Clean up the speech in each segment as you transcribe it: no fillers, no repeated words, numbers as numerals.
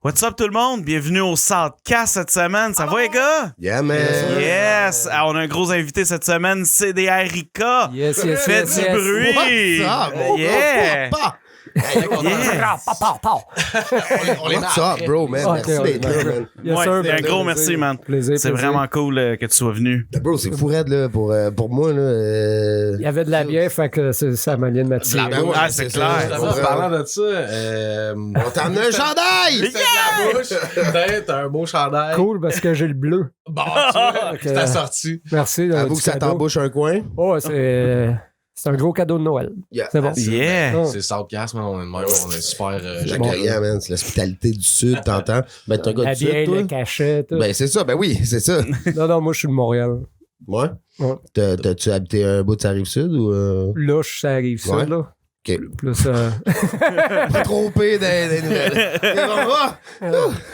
What's up tout le monde? Bienvenue au Southcast cette semaine. Ça va les gars? Yeah, man! Yes! Ah, on a un gros invité cette semaine, CDR Rika. Yes. Faites du bruit! What's up, mon Yeah! gars? Yeah! On est What's up, bro, man? Ok, Merci d'être là, ok. man. Yes, Ouais, sir, un plaisir, gros plaisir. merci, man. Plaisir, C'est plaisir. vraiment cool que tu sois venu. Bro, c'est fou raide, là, pour moi, là. Il y avait de la bière, fait que ça m'a lié de m'attirer. Ben ouais, Ah, c'est clair. ça. En parlant de ça, On t'a amené un chandail! c'est de la bouche. T'as un beau chandail. Cool, parce que j'ai le bleu. Bon, tu vois, Ok. c'est ta sortie. Merci. Avoue que ça cadeau. t'embouche un coin. Oh, c'est un gros cadeau de Noël. Yeah. C'est bon. Yeah! Oh. C'est Southcast, man. On est de même, on est super. C'est accueillant, man. C'est l'hospitalité du Sud, t'entends? Ben, t'es un gars La du Sud, bière, toi? le cachet, tout. Ben, c'est ça, ben oui, c'est ça. Non, moi, je suis de Montréal. Ouais? Ouais. T'as-tu habité un bout de sa Rive-Sud ou... Là, ça arrive, ça, Ouais. là. OK. Plus, Pas trompé des nouvelles. C'est bon, ah!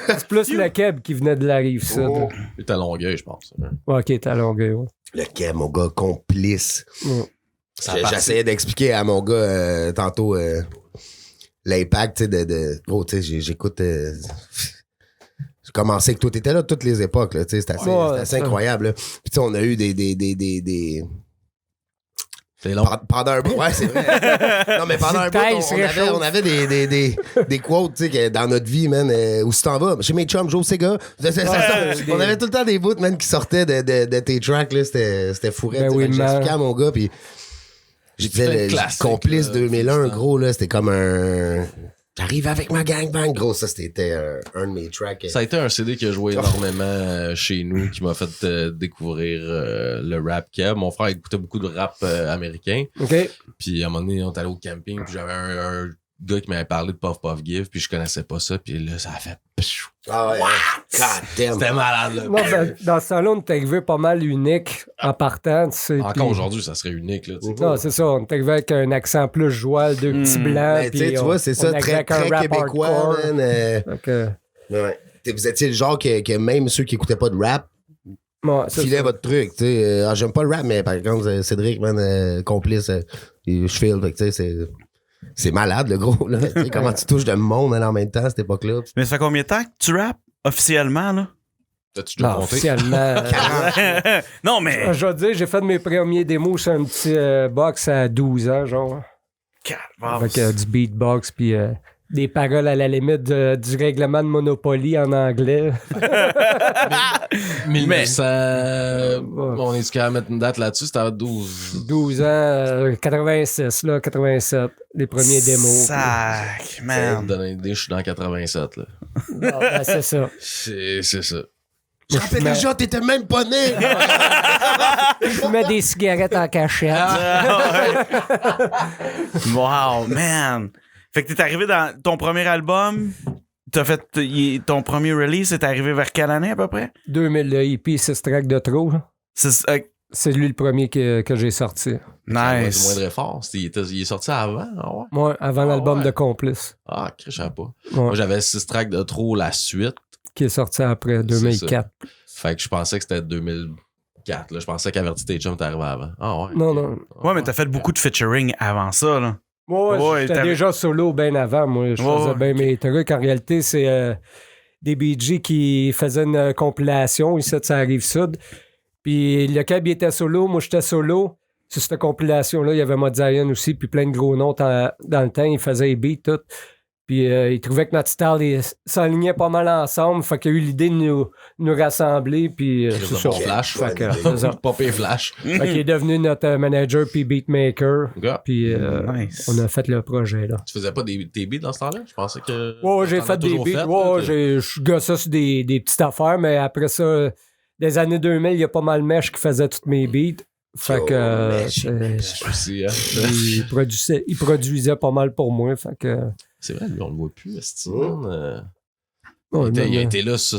c'est plus le Keb qui venait de la rive sud. Oh. T'es à Longueuil, je pense. Ouais, ok, t'es à Longueuil. Ouais. Le Keb, mon gars, complice. Ouais. J'essayais d'expliquer à mon gars tantôt l'impact, tu sais, gros, tu sais, j'écoute. J'ai commencé avec toi, t'étais là de toutes les époques, là, tu sais, c'était assez, Ouais, c'était assez ça. incroyable, là. Puis tu sais, on a eu des C'est long. pendant un bout, ouais, c'est vrai. Non, mais pendant un bout, Taille se réchauffe. on avait des quotes, tu sais, que dans notre vie, man, où si t'en vas, chez mes chums, Joe Sega, on avait tout le temps des bouts, man, qui sortaient de tes tracks, là, c'était fourré. Ben tu sais, oui, fait que j'expliquais man. à mon gars, puis j'ai C'était fait un le classique, complice là, 2001, tout le gros, là, c'était comme un... J'arrive avec ma gangbang, gros, ça, c'était un de mes tracks. Ça a été un CD qui a joué énormément chez nous, qui m'a fait découvrir le rap Keb. Mon frère écoutait beaucoup de rap américain. OK. Puis à un moment donné, on est allé au camping, puis j'avais un gars qui m'avait parlé de Puff Puff Give, puis je connaissais pas ça, puis là, ça a fait... Ah ouais, God damn. C'était malade, là. Moi, dans ce temps-là, on est arrivé pas mal unique en partant, tu sais. Encore puis- aujourd'hui, ça serait unique, là. tu sais. Non, c'est ça. On est arrivé avec un accent plus joual, deux petits blancs. Mais tu sais, puis tu on- vois, c'est ça, on arrivait très, avec un très rap québécois, hardcore. man. Donc, Ouais. Vous étiez le genre que même ceux qui écoutaient pas de rap bon, c'est filaient ça. votre truc, tu sais. J'aime pas le rap, mais par exemple, Cédric, man, complice, je file, fait que tu sais, c'est malade, le gros, là. Tu sais, comment tu touches de monde, man, en même temps, à cette époque-là. Mais ça fait combien de temps que tu rappes officiellement, là? T'as-tu déjà Non, compté? officiellement. Non, mais... Je veux dire, j'ai fait mes premiers démos sur un petit box à 12 ans, genre. Avec du beatbox, puis des paroles à la limite du règlement de Monopoly en anglais. 1900... On est-tu capable de mettre une date là-dessus? C'était à 12... 12 ans, 86, là, 87, les premiers démos. Sac, Ça me man. donne une idée, je suis dans 87, là. Non, ben, c'est ça. C'est ça. Je rappelle déjà, t'étais même pas né! Je mets des cigarettes en cachette. Wow, man. Fait que t'es arrivé dans ton premier album, t'as fait ton premier release, est arrivé vers quelle année à peu près? 2000, le hippie, 6 tracks de trop. Là. C'est lui le premier que j'ai sorti. Du Nice. moindre effort. Il est sorti avant, ah ouais? Moi, avant l'album ouais. de Complice, Ah, je savais pas. ouais, Moi, j'avais 6 tracks de trop la suite. qui est sorti après 2004. Fait que je pensais que c'était 2004. Là. Je pensais qu'Averti tes chums t'arrivait avant. Ah ouais. Non, ok. non. Ouais, mais t'as fait beaucoup de featuring avant ça, là. Ouais, Ouais, j'étais t'avais- déjà solo bien avant. Moi, je faisais Ouais, bien ok. mes trucs. En réalité, c'est des BG qui faisaient une compilation ici de sa Rive-Sud. Puis le cab, il était solo. Moi, j'étais solo. Sur cette compilation-là, il y avait Mod Zion aussi, puis plein de gros noms dans le temps. Ils faisaient les beats, tout. Puis ils trouvaient que notre style s'alignait pas mal ensemble. Fait qu'il y a eu l'idée de nous rassembler. Puis Chris c'est de ça. bon flash. Fait que, Ouais, c'est ça. Popé flash. Fait qu'il est devenu notre manager puis beatmaker. Gars, Puis Nice. on a fait le projet, là. tu faisais pas tes beats dans ce temps-là? Je pensais que. Ouais, j'ai t'en as fait des toujours beats. fait, Ouais, là, je gossais sur des petites affaires, mais après ça, des années 2000, il y a pas mal Mesh qui faisait toutes mes beats. Fait que Mesh. Aussi, hein. il produisait pas mal pour moi. Fait que C'est vrai, lui, on le voit plus, Steven. ouais, Il a mais- été là, tu sais,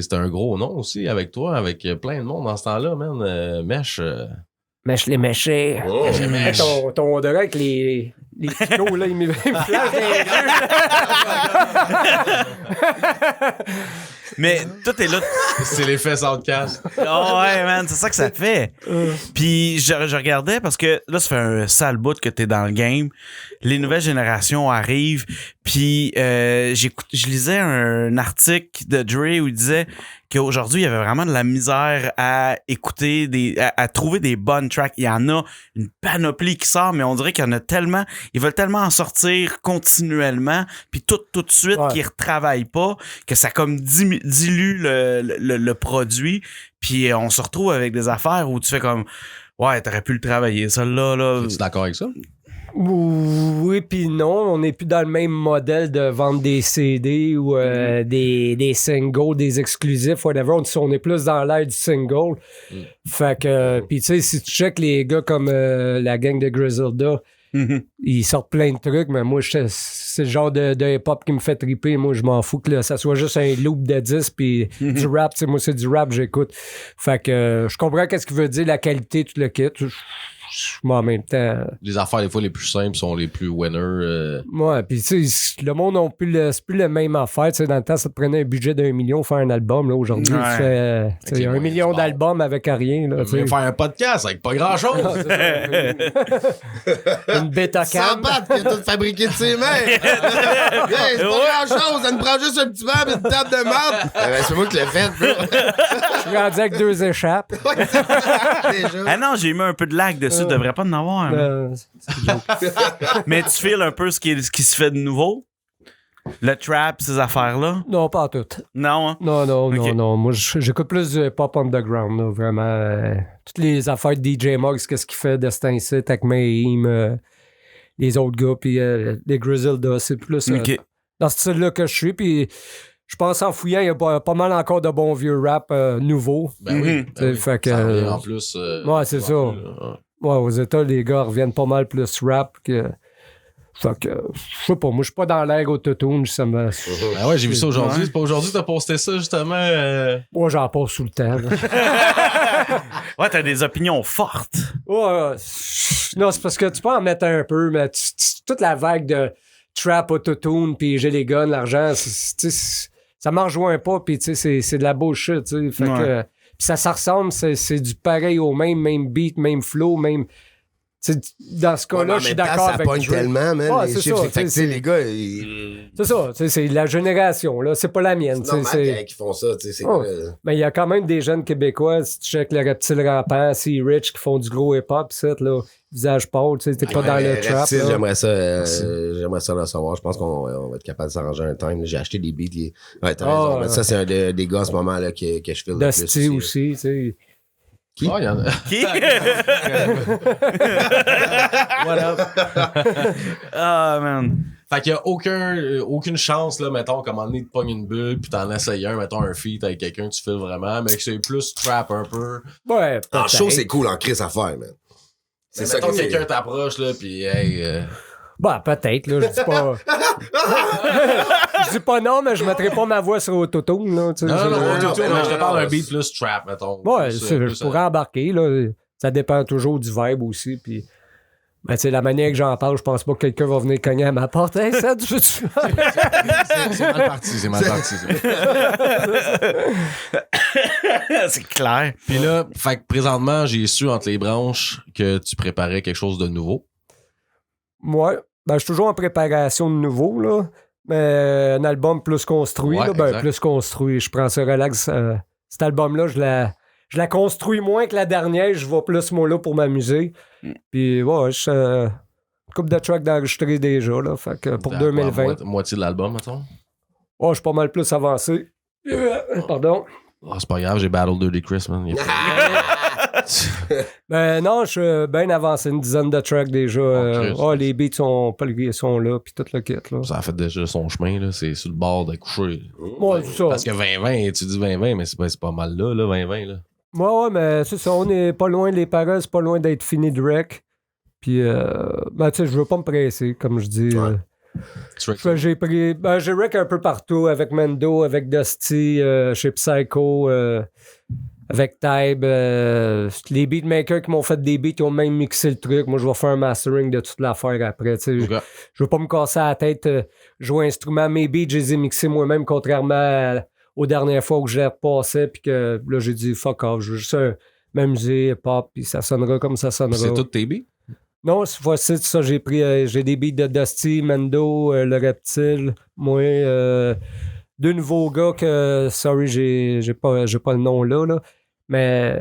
c'était un gros nom aussi avec toi, avec plein de monde dans ce temps-là, man. Mesh. Mesh les méchés. Oh. Mesh. Ton odeur avec les Les picots, là, ils me flashent dans les yeux. Mais tout est là. C'est l'effet Soundcast. Oh ouais, man, c'est ça que ça fait. Puis je regardais parce que là, ça fait un sale bout que t'es dans le game. Les nouvelles générations arrivent. Puis je lisais un article de Dre où il disait qu'aujourd'hui, il y avait vraiment de la misère à écouter, à trouver des bonnes tracks. Il y en a une panoplie qui sort, mais on dirait qu'il y en a tellement. Ils veulent tellement en sortir continuellement, puis tout de suite qu'ils ne retravaillent pas, que ça comme dilue le produit. Puis on se retrouve avec des affaires où tu fais comme ouais, t'aurais pu le travailler, ça là. Es-tu d'accord avec ça? Oui, puis non, on n'est plus dans le même modèle de vendre des CD ou des singles, des exclusifs, whatever. On est plus dans l'ère du single. Fait que, puis tu sais, si tu checkes les gars comme la gang de Griselda, ils sortent plein de trucs, mais moi, c'est le genre de hip-hop qui me fait triper. Moi, je m'en fous que ça soit juste un loop de 10 puis du rap. Tu sais, moi, c'est du rap, j'écoute. Fait que je comprends qu'est-ce qu'il veut dire, la qualité, tout le kit. Mais en même temps. Les affaires, des fois, les plus simples sont les plus winners. Ouais, puis tu sais, le monde n'a plus c'est plus la même affaire. Tu sais, dans le temps, ça te prenait un budget d'1 million pour faire un album. Là, aujourd'hui, tu fais 1 million d'albums avec rien. Là, tu faire un podcast avec pas grand-chose. Une bêta cam. Sans battre, qui a tout fabriqué de ses mains. C'est pas grand-chose. Ça nous prend juste un petit verre et une table de marde. C'est moi qui l'ai fait, bro. Je suis rendu avec 2 échappes. Ah non, j'ai mis un peu de lag dessus. Tu devrais pas en avoir. Mais tu files un peu ce qui se fait de nouveau? Le trap, ces affaires-là? Non, pas tout. Non, hein? Non. Moi, j'écoute plus du hip-hop underground, là, vraiment. Toutes les affaires de DJ Muggs, qu'est-ce qu'il fait de cet incite avec Mayhem, les autres gars, puis les Griselda, c'est plus dans ce style-là que je suis, puis je pense en fouillant, il y a pas mal encore de bons vieux rap nouveaux. Ben oui. Fait que, ça revient en plus. Ouais, c'est ça. Ouais, aux États, les gars reviennent pas mal plus rap que. Fait que, je sais pas, moi, je suis pas dans l'air autotune, ça me. Ah ouais, j'ai vu ça aujourd'hui. C'est pas aujourd'hui que t'as posté ça, justement. Moi, j'en passe sous le temps. Ouais, t'as des opinions fortes. Ouais. Non, c'est parce que tu peux en mettre un peu, mais toute la vague de trap autotune, puis j'ai les guns, l'argent, ça m'en rejoint pas, puis tu sais, c'est de la bullshit, tu sais. Fait que. Puis ça ressemble, c'est du pareil au même beat, même flow, même. Dans ce cas-là, je suis d'accord avec ça pogne tellement, man. Les chiffres, fait que les gars. C'est ça, c'est la génération, là. C'est pas la mienne. C'est normal qu'ils font ça, tu sais. Mais il y a quand même des jeunes Québécois, si tu checkes le Reptile Rampant, si Rich qui font du gros hip-hop, là. Visage pâle, tu sais, t'es pas dans le trap. J'aimerais ça le savoir. Je pense qu'on va être capable de s'arranger un time. J'ai acheté des beats. Ouais, t'as raison. Mais ça, c'est un des gars en ce moment là, que je file le plus. Dusty aussi, tu sais. Qui? Oh, il y en a. Qui? What up? Ah, man. Fait qu'il y a aucune chance, là, mettons, comme un donné, de pogner une bulle, puis t'en essayes un, mettons, un feat avec quelqu'un que tu files vraiment, mais que c'est plus trap un peu. Ouais, en show, c'est cool en crise à faire, man. C'est ça, mettons, quelqu'un t'approche, là, puis hey. Bah, peut-être, là, je dis pas. Je dis pas non, mais je mettrai pas ma voix sur autotune, là. Non, je te parle d'un beat plus trap, mettons. Ouais, je pourrais embarquer, là. Ça dépend toujours du vibe aussi, puis. Ben, tu sais, la manière que j'en parle, je pense pas que quelqu'un va venir cogner à ma porte. Hey, ça, tu veux-tu? C'est mal parti, c'est mal parti. C'est clair. Puis là, fait que présentement, j'ai su entre les branches que tu préparais quelque chose de nouveau. Moi, ben, je suis toujours en préparation de nouveau, là. Mais un album plus construit, ouais, là, ben, plus construit. Je prends ce relax. Cet album-là, je la construis moins que la dernière. Je vais plus, moi, là, pour m'amuser. Puis, ouais, une couple de tracks d'enregistrer déjà, là. Fait que pour 2020. Moitié de l'album, mettons? Ouais, je suis pas mal plus avancé. Pardon. Oh, c'est pas grave, j'ai Battle Dirty Chris, man. Ben non, je suis bien avancé, une dizaine de tracks déjà. Les beats sont là, puis tout le kit, là. Ça a fait déjà son chemin, là. C'est sur le bord de coucher. Ouais, c'est ça. Parce que 2020, tu dis 2020, mais c'est pas mal là, 2020, là. Ouais, mais c'est ça, on est pas loin, les paroles, c'est pas loin d'être fini direct. Puis, ben, tu sais, je veux pas me presser, comme je dis. J'ai rec un peu partout, avec Mendo, avec Dusty, chez Psycho. avec Tybe. Les beatmakers qui m'ont fait des beats, ils ont même mixé le truc. Moi, je vais faire un mastering de toute l'affaire après. Ok. Je veux pas me casser la tête, jouer un instrument. Mes beats, je les ai mixés moi-même, contrairement aux dernières fois où je les repassais. Puis que là, j'ai dit fuck off. Je veux juste m'amuser, hip-hop, puis ça sonnera comme ça sonnera. C'est tout tes beats? Non, cette fois-ci, ça, j'ai pris j'ai des beats de Dusty, Mendo, Le Reptile, moi, deux nouveaux gars que, sorry, j'ai pas le nom là, mais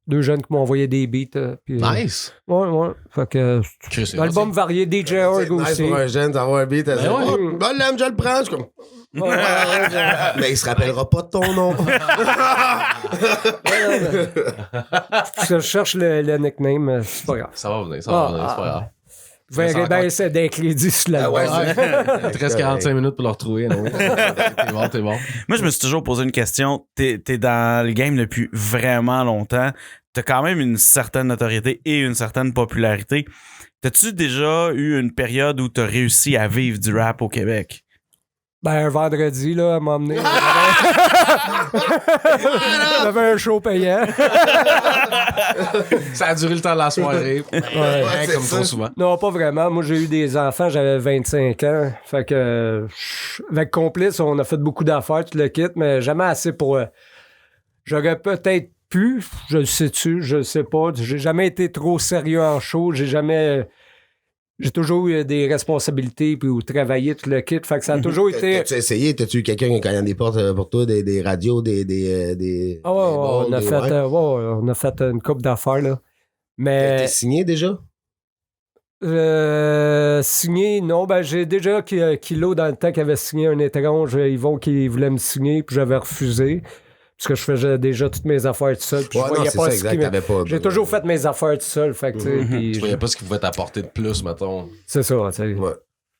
deux jeunes qui m'ont envoyé des beats. Puis, Nice! ouais. Fait que, Chris, c'est l'album varié, DJ Org C'est nice aussi. pour un jeune d'avoir un beat. Elle dit, ouais. oh, bon, l'aime, je le prends. Je suis comme, Ouais. mais il se rappellera pas de ton nom. Je cherche le nickname, c'est pas grave. Ça va venir, c'est pas grave. Vous verrez bien ça d'un crédit sur la ouais, Il te reste 45 minutes pour le retrouver. Non? T'es bon. Moi, je me suis toujours posé une question. T'es dans le game depuis vraiment longtemps. T'as quand même une certaine notoriété et une certaine popularité. T'as-tu déjà eu une période où t'as réussi à vivre du rap au Québec? Ben, un vendredi, là, elle m'a emmené. J'avais un show payant. Ça a duré le temps de la soirée. Ouais, comme trop souvent. Non, pas vraiment. Moi, j'ai eu des enfants, j'avais 25 ans. Fait que, avec Complice, on a fait beaucoup d'affaires, tout le kit, mais jamais assez pour. J'aurais peut-être pu, je le sais-tu, je le sais pas. J'ai jamais été trop sérieux en show. J'ai toujours eu des responsabilités puis ou travailler tout le kit. Fait que ça a toujours été. T'as-tu essayé? T'as-tu eu quelqu'un qui a des portes pour toi, des radios, des Ah ouais, on a des- fait, ouais? on a fait une couple d'affaires, là. Mais. T'es signé déjà? Signé, non, ben j'ai déjà Kilo dans le temps qui avait signé un étrange, Yvon qui voulait me signer, puis j'avais refusé. Parce que je faisais déjà toutes mes affaires tout seul. Puis Ouais, je non, voyais c'est pas ça, ce exact. qui me- T'avais pas. J'ai toujours fait mes affaires tout seul. Fait que, tu sais, puis Tu voyais pas ce qu'il pouvait t'apporter de plus, mettons. c'est ça, tu sais. Ouais.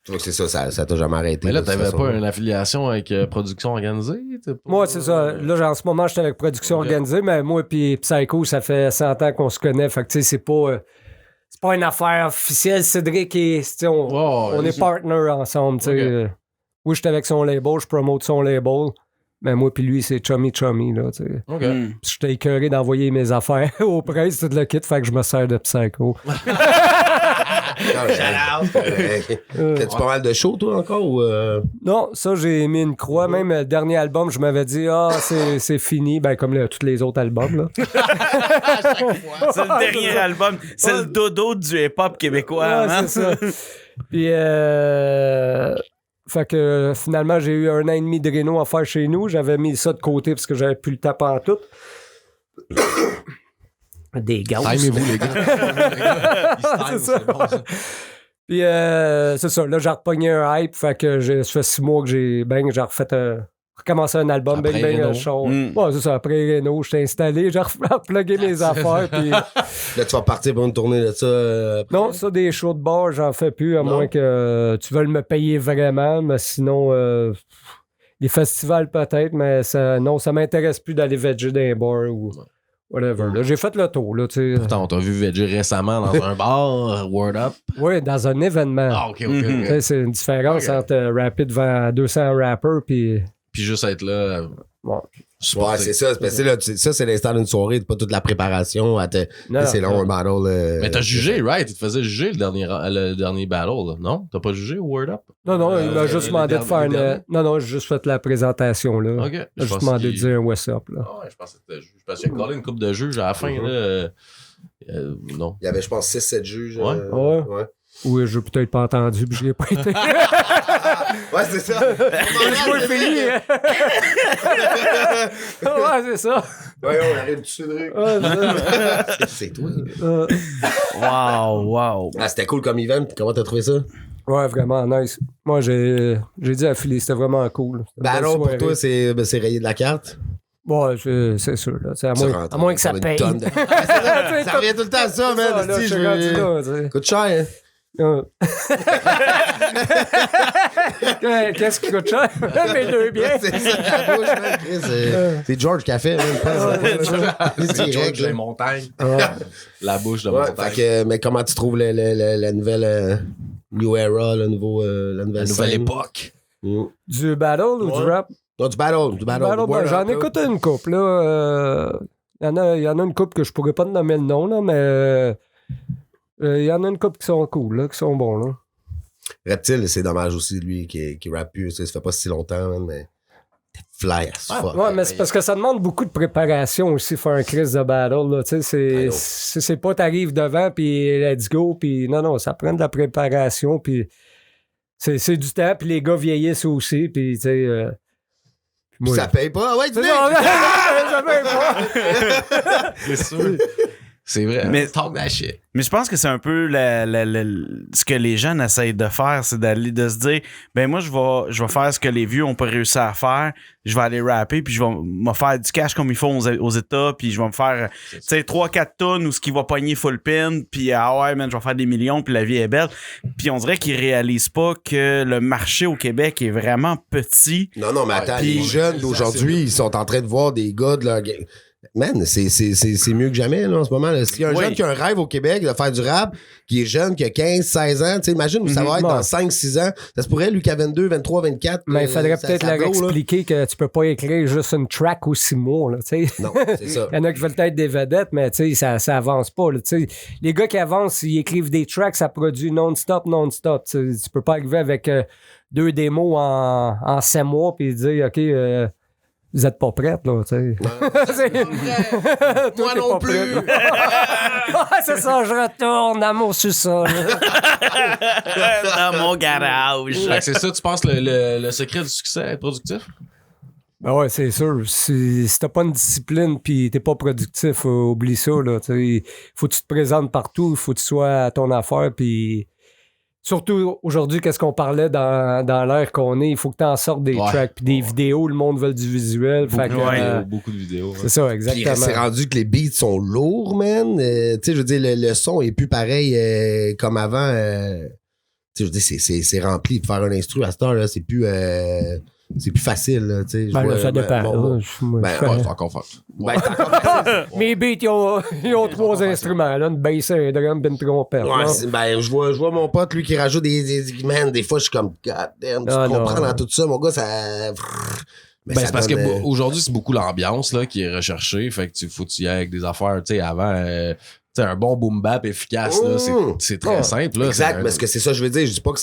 Tu vois que c'est ça t'a jamais arrêté. Mais là, de toute t'avais façon. pas une affiliation avec Production Organisée? T'es pas- Moi, c'est ça. Là, en ce moment, j'étais avec Production Ok. Organisée, mais moi puis Psycho, ça fait 100 ans qu'on se connaît. Fait que, tu sais, c'est pas une affaire officielle. Cédric et, tu sais, on est partners ensemble, tu sais. Ok. Oui, j'étais avec son label, je promote son label. Mais moi puis lui, c'est chummy, là, tu sais. OK. Hmm. Puis j'étais écœuré d'envoyer mes affaires aux presse, tout le kit, fait que je me sers de Psycho. Non, T'as-tu pas mal de shows, toi, encore? Ou Non, ça, j'ai mis une croix. Même le dernier album, je m'avais dit, c'est fini. Ben, comme tous les autres albums, là. C'est le dernier album. C'est le dodo du hip-hop québécois. Ouais, hein? c'est ça. Puis, fait que finalement, j'ai eu 1 an et demi de réno à faire chez nous. J'avais mis ça de côté parce que j'avais plus le temps en tout. Des gaz. Timez-vous, les gars. C'est ça. Puis, c'est ça. Là, j'ai repogné un hype. Fait que ça fait 6 mois que j'ai recommencé un album, Après Reno. chaud. Mm. Ouais, c'est ça. Après Reno, j'étais installé. J'ai replugué mes affaires. Puis, là, tu vas partir pour une tournée de ça? non, ça, des shows de bar, j'en fais plus, à Non. moins que tu veuilles me payer vraiment. Mais sinon, les festivals peut-être, mais ça m'intéresse plus d'aller veger dans les bars ou whatever. Là, j'ai fait le tour, là, tu sais. Pourtant, on t'a vu Veggie récemment dans un bar, Word Up. Oui, dans un événement. Ah, OK. Tu sais, c'est une différence Ok. entre rapper devant 200 rappers puis Puis juste être là. bon. Ouais, c'est ça. Parce que là, ça, c'est l'instant d'une soirée, c'est pas toute la préparation. Non, C'est long, un battle. Mais t'as jugé, right? Il te faisait juger le dernier battle, là. Non? T'as pas jugé au Word Up? Non, il m'a juste les demandé de faire derniers- une. Non, j'ai juste fait la présentation, là. OK. J'ai juste demandé de dire un what's up, là. Ah ouais, je pensais que c'était juge. Parce qu'il y a collé une coupe de juges à la fin, là. Non. Il y avait, je pense, 6-7 juges. Ouais. Ouais. Oui, j'ai peut-être pas entendu, puis je l'ai pas été. Ouais, c'est ça. Je vois fini, hein. Ouais, c'est ça. Ouais, on arrive dessus de rue. Ouais, c'est ça. C'est toi. Wow. Ah, c'était cool comme event. Comment t'as trouvé ça? Ouais, vraiment nice. Moi, j'ai dit à Philly, c'était vraiment cool. C'était une belle Battle, pour soirée. toi, c'est rayé de la carte? Ouais, c'est sûr. Là. À Tu moins, rentres à moins que ça comme une paye. tonne de- Ouais, c'est ça revient tout le temps à ça, C'est ça, man. là, Si, je je suis rendu veux- là, tu sais. Coûte cher, hein? Qu'est-ce qui coûte cher? Mes deux biens. C'est ça, la bouche, man, Chris, c'est George qui a fait, man. C'est C'est direct, George, les là. montagnes. Ouais. La bouche de Ouais, montagne. fait que, mais comment tu trouves la nouvelle New Era, la nouvelle La nouvelle scène? époque. Mm. Du battle ou du Ouais. rap? Du battle. J'en ai écouté une couple, là. Il y en a une couple que je pourrais pas te nommer le nom, là, mais il y en a une couple qui sont cool, là, qui sont bons, là. Reptile, c'est dommage aussi, lui, qui rappe plus. Ça fait pas si longtemps, man, mais t'es fly as fuck. Ouais, mais c'est parce que ça demande beaucoup de préparation aussi, faire un Chris de battle, là. Tu sais, c'est pas t'arrives devant, puis let's go, puis non, ça prend de la préparation, puis c'est du temps, puis les gars vieillissent aussi, puis tu sais... Ça paye pas, ouais, tu ça paye pas. C'est sûr. C'est vrai. Mais- Talk that shit. Mais je pense que c'est un peu ce que les jeunes essayent de faire, c'est de se dire, ben moi, je vais faire ce que les vieux ont pas réussi à faire, je vais aller rapper, puis je vais me faire du cash comme ils font aux États, puis je vais me faire, tu sais, 3-4 tonnes où ce qui va pogner full pin, puis ouais, man, je vais faire des millions, puis la vie est belle. Puis on dirait qu'ils réalisent pas que le marché au Québec est vraiment petit. Non, mais attends, Puis- les jeunes d'aujourd'hui, ils sont en train de voir des gars de leur game. Man, c'est mieux que jamais, là, en ce moment. Là. S'il y a un Oui. jeune qui a un rêve au Québec de faire du rap, qui est jeune, qui a 15, 16 ans, tu sais, imagine où ça va être dans 5, 6 ans. Ça se pourrait, lui, qui a 22, 23, 24. Mais il faudrait ça- peut-être ça leur go, là. expliquer que tu peux pas écrire juste une track ou 6 mois, là, tu sais. Non, c'est ça. Il y en a qui veulent être des vedettes, mais tu sais, ça avance pas. Là, tu sais. Les gars qui avancent, ils écrivent des tracks, ça produit non-stop. Tu sais, tu peux pas arriver avec 2 démos en 7 mois puis dire, OK, vous êtes pas prêtes, là, tu sais. Toi, Moi t'es non pas plus. prête. Ah, c'est ça, je retourne dans mon sous-sol. Dans mon garage. Fait que c'est ça, tu penses, le secret du succès, être productif? Ben ouais, c'est sûr. Si t'as pas une discipline puis t'es pas productif, oublie ça, là. Tu sais. Faut que tu te présentes partout, faut que tu sois à ton affaire, puis surtout aujourd'hui, qu'est-ce qu'on parlait dans l'ère qu'on est, il faut que tu en sortes des Ouais. tracks puis des vidéos, le monde veut du visuel. Fait que, Beaucoup de vidéos. c'est ça, Puis exactement. c'est rendu que les beats sont lourds, man. Tu sais, je veux dire, le son est plus pareil comme avant. Tu sais, je veux dire, c'est rempli. De faire un instru à cette heure, là, c'est plus facile, là, tu sais. Je Ben, vois, là, ça dépend. bon, là. Moi, ben, je fais- Ouais, c'est encore fort. ben, c'est encore facile. Mes beats, ils ont 3 instruments, là, une bass, un drum, puis une trompette. Ouais, là. ben, je vois mon pote, lui, qui rajoute man, des fois, je suis comme, God damn, tu Ah, comprends non. dans tout ça, mon gars, ça. Mais Ben, ça c'est parce que donne, aujourd'hui, c'est beaucoup l'ambiance là, qui est recherchée. Fait que faut que tu y ailles avec des affaires. Tu sais, avant, tu sais, un bon boom bap efficace, là, c'est très Ouais. simple. Là, Exact, c'est un- parce que c'est ça, je veux dire. Je dis pas que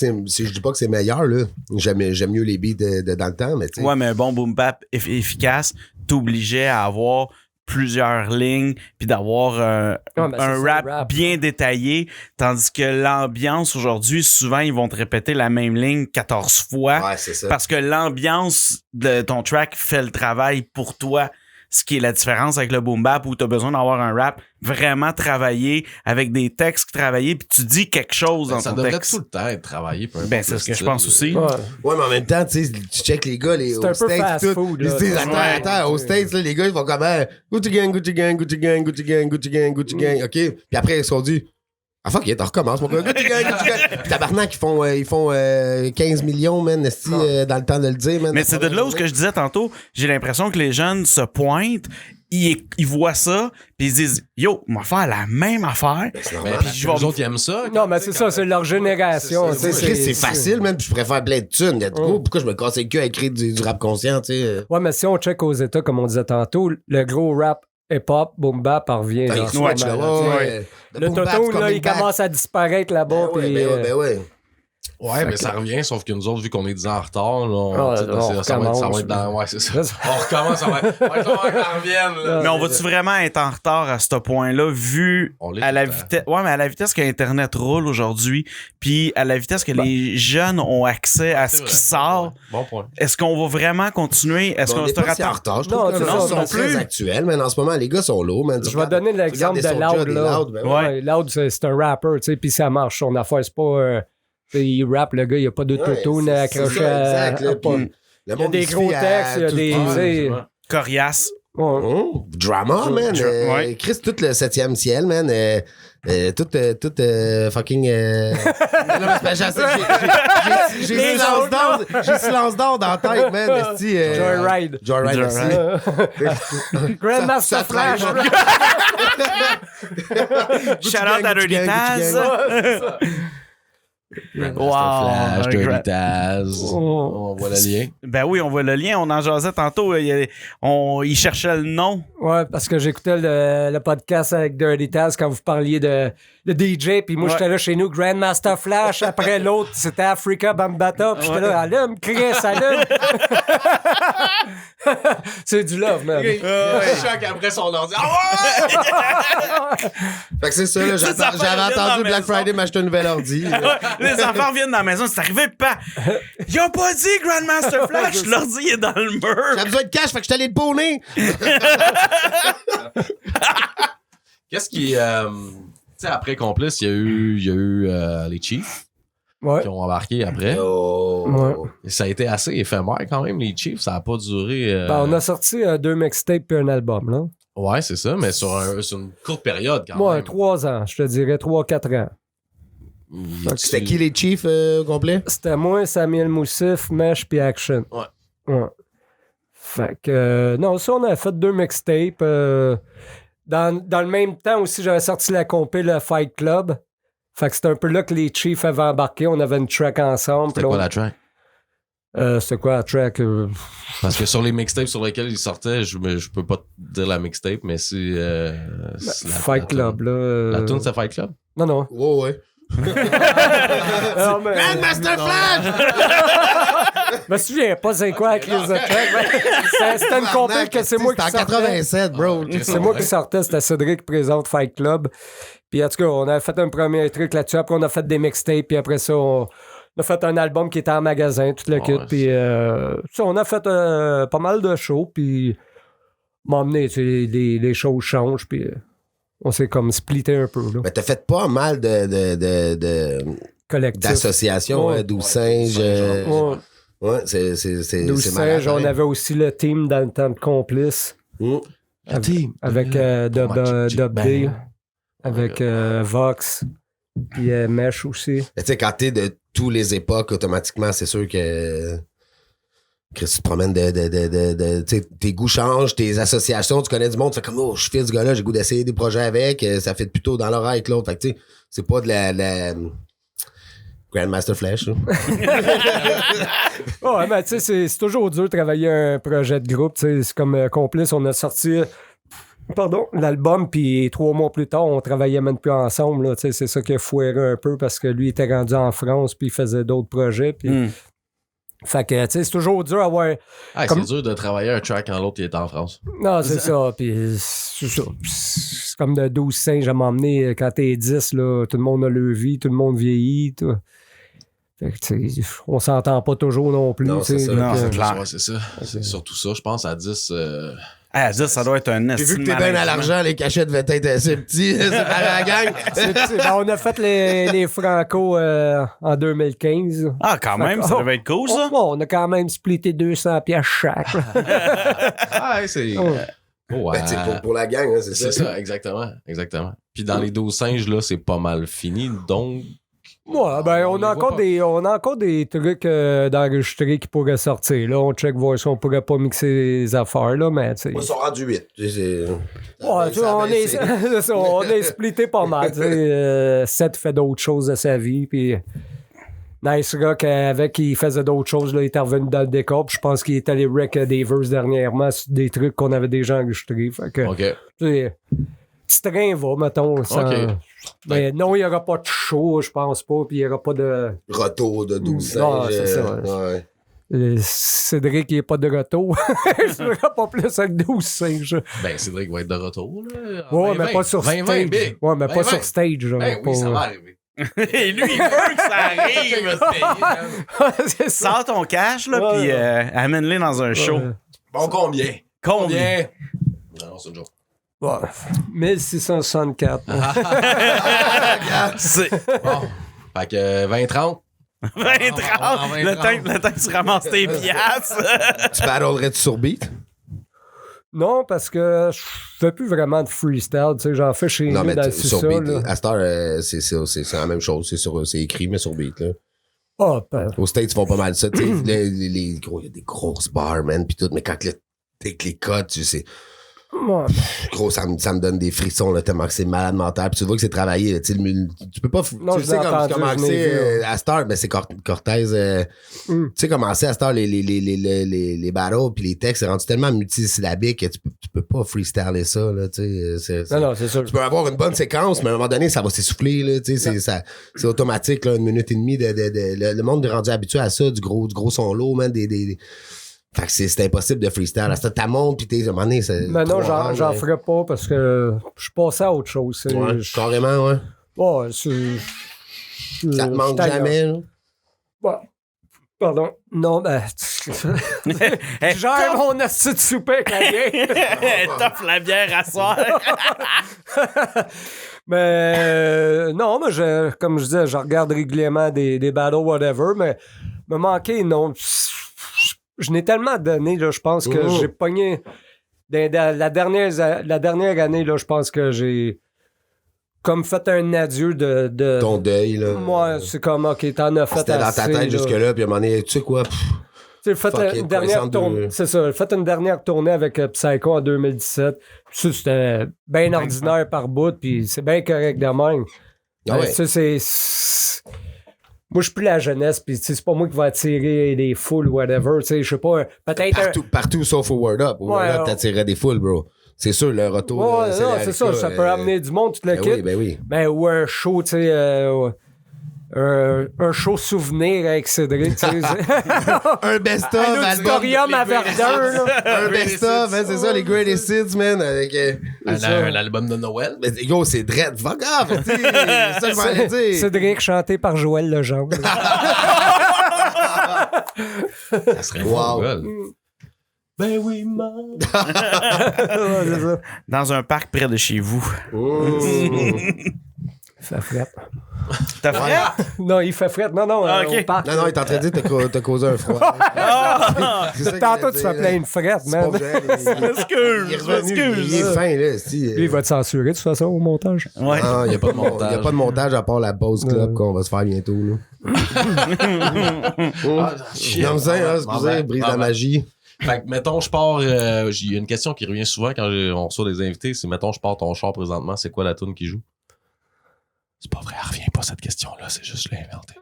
c'est meilleur, là. J'aime mieux les beats de dans le temps, mais tu sais. Ouais, mais un bon boom bap efficace t'obligeait à avoir plusieurs lignes puis d'avoir Ouais, ben, c'est un ça, rap le rap. bien détaillé, tandis que l'ambiance aujourd'hui, souvent, ils vont te répéter la même ligne 14 fois Ouais, c'est ça. parce que l'ambiance de ton track fait le travail pour toi. Ce qui est la différence avec le boom bap où tu as besoin d'avoir un rap vraiment travaillé avec des textes travaillés puis tu dis quelque chose dans ça ton devrait texte. tout le temps être travaillé. peu importe Ben, c'est le ce que je style. pense aussi. Ouais. Ouais, mais en même temps, tu sais, tu check les gars, C'est aux un peu States, fast tout. food, Ils là. se disent, Ouais. attends, aux States, là, les gars, ils font comme, Gucci gang, Gucci gang, Gucci gang, Gucci gang, Gucci gang, Gucci gang, OK? Puis après, ils se sont dit, ah fuck, on recommence, mon gars, Gucci gang, Gucci gang. Puis tabarnak, ils font 15 millions, man, esti, dans le temps de le dire, man. Mais c'est de là où ce que je disais tantôt, j'ai l'impression que les jeunes se pointent, ils voient ça, puis ils se disent yo, on va faire la même affaire. C'est Mais normal. puis je vais- les autres, ils aiment ça. Non, mais c'est ça, c'est leur génération. tu sais, Chris, c'est facile, man, puis je pourrais faire plein de thunes. Let's go. Pourquoi je me casse le cul à écrire du rap conscient, tu sais? Ouais, mais si on check aux États, comme on disait tantôt, le gros rap hip-hop, boom bap, revient. Ben, genre, il switch, sûrement, là, là, tu sais. ouais. Le toton, là, il commence à disparaître là-bas. Ben ouais, puis, ben ouais, ben ouais. Ouais, mais ça revient, sauf que nous autres, vu qu'on est 10 ans en retard, là, Ah, tu sais, on ça va recommence. être dans. Ouais, c'est ça. Là, ça- On recommence, ça va être. Ouais, ça revienne, là. Mais on va-tu vraiment être en retard à ce point-là, vu On l'est à tout la le temps. vitesse. Ouais, mais à la vitesse que Internet roule aujourd'hui, puis à la vitesse que les jeunes ont accès à ce C'est qui vrai. sort, Bon point. est-ce qu'on va vraiment continuer? Est-ce On qu'on est se pas si en rattrape? retard. Je Non, trouve que c'est les ça, gens sont non très plus. actuels, mais en ce moment, les gars sont lourds, man. Je vais donner l'exemple de Loud, là. Ouais. Loud, c'est un rapper, tu sais, puis ça marche, son affaire. C'est pas. Tu sais, il rappe, le gars, il n'y a pas d'autotune accroché à. Exact, là, pas- puis le Il y a monde, des se gros fie à textes, il y a tout- des. Ah, tu sais, Coriace. ouais. Drama, man. Ouais. Chris, tout le 7e ciel, man. Tout fucking. Non, mais c'est pas- j'ai Les silence d'or. J'ai silence d'or dans la tête, man. esti, Joyride. Joyride, merci. Grandmaster Ça Flash. traîne. Shout out à Gucci Dirty Gang, Gucci Taz. Gang. Wow, Flash, Dirty Grand- Taz. On voit le lien. Ben oui, on voit le lien. On en jasait tantôt. Il cherchait le nom. Ouais, parce que j'écoutais le podcast avec Dirty Taz quand vous parliez de DJ, puis moi, Ouais. j'étais là chez nous, Grandmaster Flash, après l'autre, c'était Africa Bambata, puis j'étais là, allume, Chris, allume. C'est du love, man. Choc après son ordi. Ah ouais! Fait que c'est ça, là, Ça, ça j'avais fait bien dans entendu la Black maison. Friday m'acheter un nouvel ordi. Les enfants reviennent dans la maison. C'est arrivé, pas. Ils ont pas dit Grandmaster Flash. L'ordi est dans le mur. J'avais besoin de cash, fait que je suis allé le bonner. Qu'est-ce qui. Tu sais, après Complice, il y a eu les Chiefs Ouais. qui ont embarqué après. Oh. Ouais. Et ça a été assez éphémère quand même, les Chiefs. Ça a pas duré. Ben, on a sorti 2 mixtapes et un album, là. Ouais, c'est ça, mais sur une courte période quand Moi, même. 3 ans, je te dirais 3-4 ans. C'était qui les Chiefs au complet? C'était moi, Samuel Moussif, Mesh puis Action. Ouais. Fait que, non, ça, on a fait 2 mixtapes. Dans le même temps aussi, j'avais sorti la compé, le Fight Club. Fait que c'était un peu là que les Chiefs avaient embarqué. On avait une track ensemble. C'était Puis quoi là, la track? c'était quoi la track? Parce que sur les mixtapes sur lesquels ils sortaient, je peux pas te dire la mixtape, mais c'est la Fight Club, là. La tune, c'est Fight Club? Non, non. Ouais, ouais. Non, mais, Grandmaster Flash! je me souviens pas c'est quoi avec les tracks. C'était une compé que c'est moi qui C'était en sortais. 87, bro. C'est moi qui sortais, c'était Cédric qui présente Fight Club. Puis en tout cas, on a fait un premier truc là-dessus. Après, on a fait des mixtapes. Puis après ça, on a fait un album qui était en magasin, tout le kit. Ouais, Puis ça, on a fait pas mal de shows. Puis m'a emmené, tu sais, les choses changent. Puis on s'est comme splitté un peu, là. Mais t'as fait pas mal de Collectif. d'associations, Ouais. hein, 12 singes. Ouais. Ouais, c'est 12 malade, singes, on pareil. avait aussi le team dans le temps de Complice. Mm. Avec Dub D, avec Vox, puis Mesh aussi. Mais tu sais, quand t'es de tous les époques, automatiquement, c'est sûr que tu te promènes tu sais, tes goûts changent, tes associations, tu connais du monde, tu fais comme, oh, je fais ce gars-là, j'ai le goût d'essayer des projets avec, ça fait plutôt dans l'oreille avec l'autre. Fait que tu sais, c'est pas de la Grandmaster Flash, là. Ouais, mais tu sais, c'est toujours dur de travailler un projet de groupe. Tu sais, c'est comme Complice, on a sorti l'album, puis 3 mois plus tard, on travaillait même plus ensemble. Là, tu sais, c'est ça qui a foiré un peu parce que lui était rendu en France, puis il faisait d'autres projets. Puis... Fait que, tu sais, c'est toujours dur à avoir. Comme- C'est dur de travailler un track quand l'autre il est en France. Non, c'est ça. Puis c'est ça. C'est comme de 12 singes à m'emmener. Quand t'es 10, là, tout le monde a leur vie, tout le monde vieillit. Tout. Fait que, tu sais, on s'entend pas toujours non plus. Non, tu sais, c'est ça. donc, Non, c'est clair. Ouais, c'est ça. C'est surtout ça, je pense, à 10. Ah, ça doit être un J'ai vu que t'es bien à l'argent, les cachettes devaient être assez petits, c'est par la gang. ben, on a fait les Franco en 2015. Ah, quand même, ça devait être cool, ça. On a quand même splitté 200 pièces chaque. là. Ah, c'est. Oh. Ouais. Ben, tu sais, pour la gang, hein, c'est C'est ça. ça, exactement. Exactement. Puis dans les 12 singes, là, c'est pas mal fini. Donc, Ouais, ben, on a encore des trucs d'enregistrer qui pourraient sortir. Là, on check voir si on pourrait pas mixer les affaires, là, mais tu sais. Ils sont rendus 8. Ouais, tu sais, on est, c'est ça, on est splitté pas mal. Tu sais, Seth fait d'autres choses de sa vie, puis Nice Rock, avec, il faisait d'autres choses, là, il est revenu dans le décor, puis je pense qu'il est allé wreck des verses dernièrement sur des trucs qu'on avait déjà enregistrés. Fait que, OK. tu sais, petit train va, mettons. Sans... OK. Mais non, il n'y aura pas de show, je pense pas, puis il n'y aura pas de... Retour de 12 Non, singes. c'est ça. Ouais. Cédric, il n'est pas de retour. Je ne ferai pas plus avec 12 singes. Ben, Cédric va être de retour, là. Ouais, mais pas sur stage. Big. Ouais, mais pas 20. sur stage. Genre, Ben pas- oui, ça va arriver. Et lui, il veut que ça arrive. C'est ça. Sors ton cash, là, Ouais. puis amène-les dans un show. Ouais. Bon, combien? Combien? Non, c'est une joke. Ouais. 1664. C'est Bon. Fait que 20-30. 20-30. Ah, Le temps que tu ramasses tes piastres. Tu battlerais-tu sur beat? Non, parce que je fais plus vraiment de freestyle. Tu sais, j'en fais chez Non, nous mais dans le sur sous-sol. beat, là. à cette heure, c'est la même chose. C'est écrit, mais sur beat. Là. Ah, ben, Aux States, ils font pas mal ça. Tu sais, il y a des grosses bars, man, pis tout. Mais quand avec les codes, tu sais. Ouais. Gros, ça me donne des frissons, là, tellement que c'est malade mental. Puis tu vois que c'est travaillé, là, tu sais, tu peux pas... Non, tu je sais l'ai entendu, comment je l'ai c'est vu, à Star, ben c'est Cortez... Tu sais comment c'est à Star, les battles puis les textes, c'est rendu tellement multisyllabique que tu peux pas freestyler ça, là, tu sais. Non, c'est sûr. Tu peux avoir une bonne séquence, mais à un moment donné, ça va s'essouffler, là, tu sais, c'est automatique, là, 1 minute et demie le monde est rendu habitué à ça, du gros son lourd, man, fait que c'est impossible de freestyle. Ça, t'as monte pis t'es, à un moment donné, c'est. Mais non, j'en ferais pas parce que je suis passé à autre chose. Ouais, carrément, ouais. Ouais, Ça te manque jamais, là. Ouais. Pardon. Non, ben. Genre mon astuce de souper avec la bière. T'offres la bière à soir. Mais non, mais comme je disais, je regarde régulièrement des battles, whatever, mais me manquer, non. Je n'ai tellement donné, là, je pense que j'ai pogné. La dernière année, là, je pense que j'ai comme fait un adieu de ton deuil, là. Moi, c'est comme, OK, t'en as fait C'était assez. dans ta tête jusque-là, puis à un moment donné, tu sais quoi? Tu sais, fait une dernière tournée. C'est ça. Fait une dernière tournée avec Psycho en 2017. Ça, c'était bien ordinaire par bout, puis c'est bien correct de même. Ah ouais. Ça, c'est. Moi, je suis plus la jeunesse, puis c'est pas moi qui va attirer des foules ou whatever. Je sais pas, peut-être. Partout sauf au Word Up. Au Word Up, t'attirais des foules, bro. C'est sûr, le retour. Ouais, non, c'est ça. Ça peut amener du monde, tout le kit. Oui, ben oui. Ben, ou un show, tu sais. Un show souvenir avec Cédric, tu sais. Un best-of, un auditorium à Verdun, là. Un best-of, hein, c'est ça, les greatest hits, man. Avec, un album de Noël. Mais yo, c'est dread, fuck off, tu sais. C'est ça que je m'en ai dit. Cédric chanté par Joël Legendre. Ça serait wow. Ben oui, man. Dans un parc près de chez vous. Ça frappe. T'as fait? Non, il fait fret. Non, Ah, ok. au parc. Non, il est en train de dire que t'as causé un froid. C'est ça qu'il Tantôt, a tu dit, fais là. plein une frette, C'est pas man. vrai, il est Excuse, revenu, il est fin, là. Si, Lui, il va te censurer, de toute façon, au montage. Ouais. non, il n'y a pas de montage. Il y a pas de montage à part la pause club qu'on va se faire bientôt, là. Non, ça, hein, excusez, brise la magie. Fait que, mettons, je pars. Il y a une question qui revient souvent quand on reçoit des invités. C'est, mettons, je pars ton char présentement. C'est quoi la tune qui joue? C'est pas vrai, elle revient pas cette question-là. C'est juste l'inventer.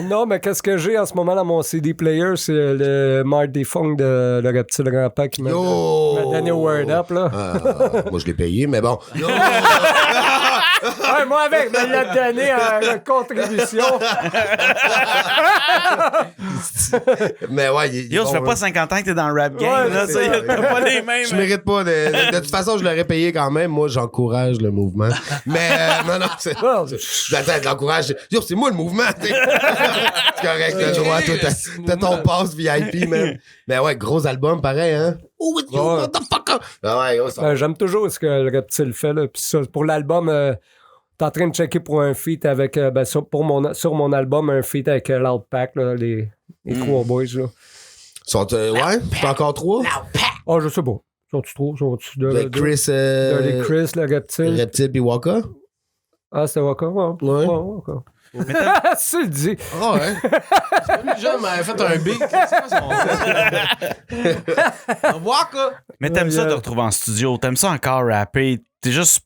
Non, mais qu'est-ce que j'ai en ce moment dans mon CD player? C'est le Marty Funk de le Reptile Rampant qui m'a donné au Word Up, là. Moi, je l'ai payé, mais bon. Ouais, moi avec, me l'a donné en contribution. Mais ouais, il est Yo, bon, ça fait hein. pas 50 ans que t'es dans le rap game, Ouais, là. c'est Ça, ça. t'as pas les mêmes. Je mérite pas de toute façon, je l'aurais payé quand même. Moi, j'encourage le mouvement. Mais non, c'est. J'attends, j'encourage. Yo, c'est moi le mouvement. C'est correct, t'as le droit. Toi, t'as ton pass VIP, man. Mais ouais, gros album, pareil, hein. Oh, what the fuck? Ah ouais, gros, ça. J'aime toujours ce que le Reptile fait, là. Puis ça, pour l'album, t'es en train de checker pour un feat avec, sur mon album, un feat avec Loud Pack, là, les trois boys, là. Ouais, c'est encore 3? Ah, je sais pas. Sont-tu trop? Sont-tu de Chris, les Chris, le Reptile? Reptile pis Waka? Ah, c'était Waka? Ouais. Ouais. Waka. Tu le dis. Ah ouais. Le jeune m'avait fait un beat. C'est quoi son Waka? Mais t'aimes ça te retrouver en studio, t'aimes ça encore rapper, t'es juste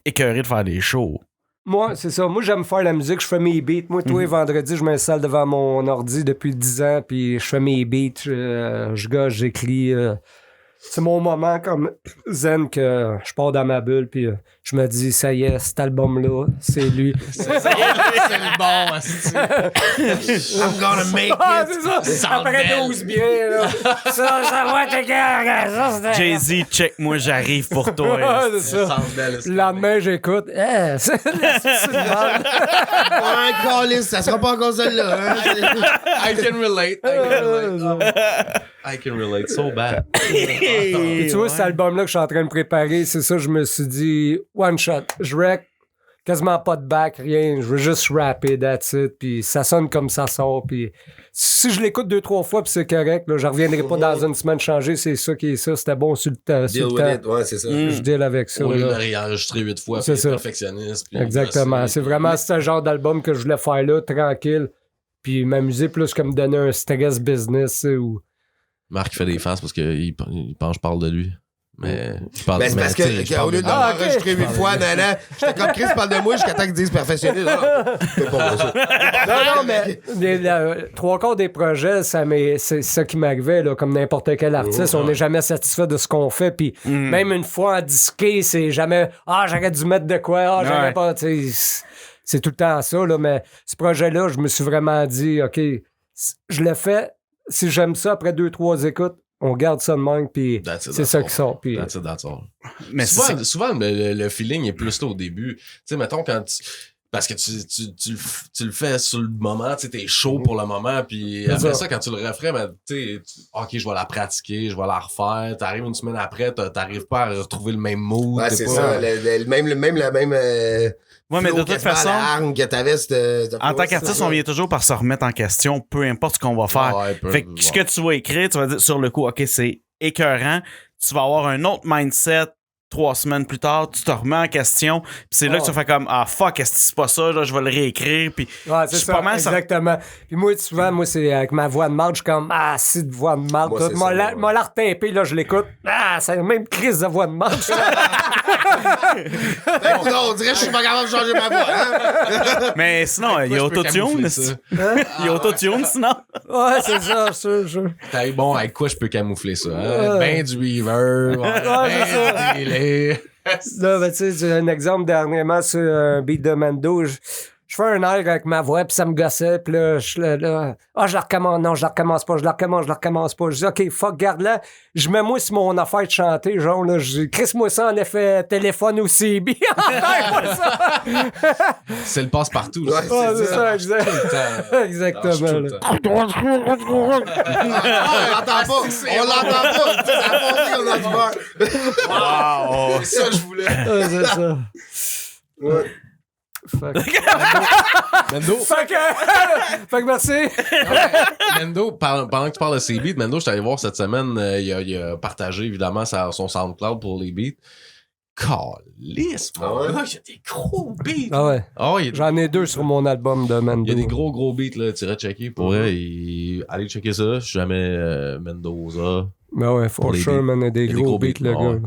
écœuré de faire des shows. Moi, c'est ça. Moi, j'aime faire la musique, je fais mes beats. Moi, tous les vendredis, je m'installe devant mon ordi depuis 10 ans, puis je fais mes beats, je gâche, j'écris. C'est mon moment comme zen que je pars dans ma bulle, puis je me dis, ça y est, cet album-là, c'est lui. C'est le bon, I'm gonna make Ah, it. c'est ça! Après 12 bières, là. Ça va, t'es gars! Jay-Z, check, moi j'arrive pour toi. Ah, c'est ça. Le lendemain, j'écoute. C'est mal. Ouais, calice, ça sera pas encore celle-là. Hein? I can relate. I can relate so bad. Puis tu vois, cet album-là que je suis en train de préparer, c'est ça, je me suis dit, one shot, je rec, quasiment pas de back, rien, je veux juste rapper, that's it, puis ça sonne comme ça sort, puis si je l'écoute 2-3 fois, puis c'est correct, là, je reviendrai pas dans une semaine changer, c'est ça qui est ça, c'était bon sur le temps. Deal with it, ouais, c'est ça. Je deal avec ça. Au lieu de Là. réenregistrer 8 fois, C'est puis ça. perfectionniste. Puis Exactement, c'est vraiment ce genre d'album que je voulais faire là, tranquille, puis m'amuser plus comme donner un stress business, ou... Marc fait des faces parce qu'il pense que je parle de lui. Mais je parle Ben, c'est parce qu'au lieu de l'enregistrer 8 fois, nana, j'étais comme Chris parle de moi jusqu'à temps qu'ils disent perfectionniste. C'est pas moi, ça. Non, mais trois quarts des projets, c'est ça qui m'arrivait, là, comme n'importe quel artiste. On n'est jamais satisfait de ce qu'on fait. Puis même une fois en disqué, c'est jamais j'aurais dû mettre de quoi, j'aurais pas. C'est tout le temps ça, là. Mais ce projet-là, je me suis vraiment dit, OK, je le fais. Si j'aime ça après 2-3 écoutes, on garde ça de même, puis c'est ça qui sort. Puis, That's all. Mais souvent le feeling est plus là au début. Tu sais, mettons, quand parce que tu le fais sur le moment, tu sais, t'es chaud pour le moment, puis après ça, quand tu le referais, ben, tu sais, OK, je vais la pratiquer, je vais la refaire. T'arrives une semaine après, t'arrives pas à retrouver le même mood. Ouais, c'est ça. Même la même. Ouais, mais de toute façon, que t'avais, en tant qu'artiste, on vient toujours par se remettre en question, peu importe ce qu'on va faire. Fait que ce que tu vas écrire, tu vas dire sur le coup, OK, c'est écœurant. Tu vas avoir un autre mindset 3 semaines plus tard, tu te remets en question, puis c'est là que tu fais comme fuck, est-ce que c'est pas ça, là, je vais le réécrire, puis c'est ça, pas mal exactement. Puis moi, souvent, c'est avec ma voix de marde, je suis comme c'est de voix de marde. Moi, la retapé, là, je l'écoute. C'est la même crise de voix de marde. On dirait que je suis pas capable de changer ma voix. Hein? Mais sinon, il y a Autotune. Il y a Autotune, sinon. Ouais, c'est ça, Bon, avec quoi je peux camoufler ça? Hein? Ben du reverb, ben du delay. Là, ben, tu sais, un exemple dernièrement sur un beat de Mando, je fais un air avec ma voix, puis ça me gossait, puis là, je la recommence, non, je la recommence pas, je la recommence pas. Je dis, OK, fuck, garde-la. Je mets moi sur mon affaire de chanter, genre, là, je crisse-moi ça en effet téléphone ou CB. C'est le passe-partout. Ouais, c'est ça, exactement. On l'entend pas. Ça a fondu comme notre voix. Wow! C'est ça que je voulais. C'est ça. Ouais. Fuck. Mendo. Fait que merci. Mendo, pendant que tu parles de ses beats, Mendo, je suis allé voir cette semaine, il a partagé évidemment son SoundCloud pour les beats. Calisse, mon gars, il y a des gros beats. Ah ouais. J'en ai 2 sur mon album de Mendo. Il y a des gros beats, là. Tu irais checker pour vrai. Allez checker ça. Je suis jamais Mendoza. Ben ouais, for sure, man. Il y a des gros beats, le gars.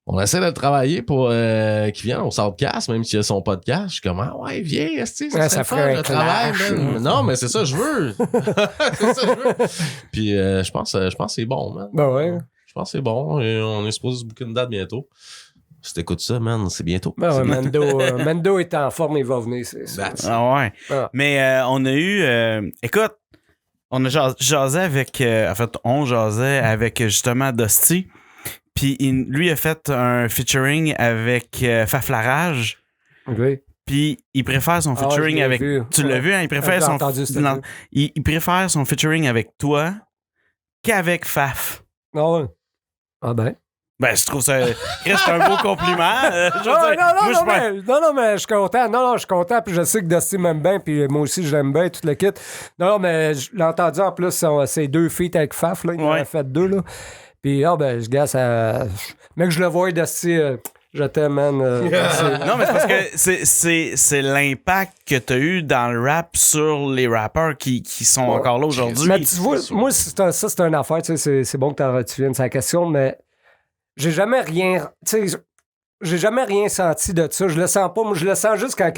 On essaie de le travailler pour qu'il vienne au Soundcast, même s'il y a son podcast. Je suis comme, ouais, viens, ça ferait le travail, man. Non, mais c'est ça, je veux. C'est ça, je veux. Puis je pense que c'est bon, man. Ben ouais. Je pense que c'est bon. Et on est supposé se booker une date bientôt. Si t'écoutes ça, man, c'est bientôt. Ben ouais, Mendo est en forme, il va venir. Ah ouais. Ah. Mais on a eu... écoute, on a jasé avec... en fait, on jasait avec justement Dusty. Puis lui a fait un featuring avec Faflarage. OK. Puis il préfère son featuring avec... Tu l'as vu, hein? Il préfère il préfère son featuring avec toi qu'avec Faf. Ah ouais. Ah ben. Ben, je trouve ça... C'est un beau compliment. Non, mais je suis content. Non, je suis content. Puis je sais que Dusty m'aime bien. Puis moi aussi, je l'aime bien, tout le kit. Non, mais je l'ai entendu en plus, c'est 2 feats avec Faf. Là. Il en a fait 2, là. Puis, je gars, ça... Mec, je le vois, Dusty, je t'aime, man. Non, mais c'est parce que c'est l'impact que t'as eu dans le rap sur les rappeurs qui sont encore là aujourd'hui. Mais tu vois, moi, c'est une affaire, tu sais, c'est bon que tu viennes sur la question, mais j'ai jamais rien... Tu sais, j'ai jamais rien senti de ça. Je le sens pas. Moi, je le sens juste quand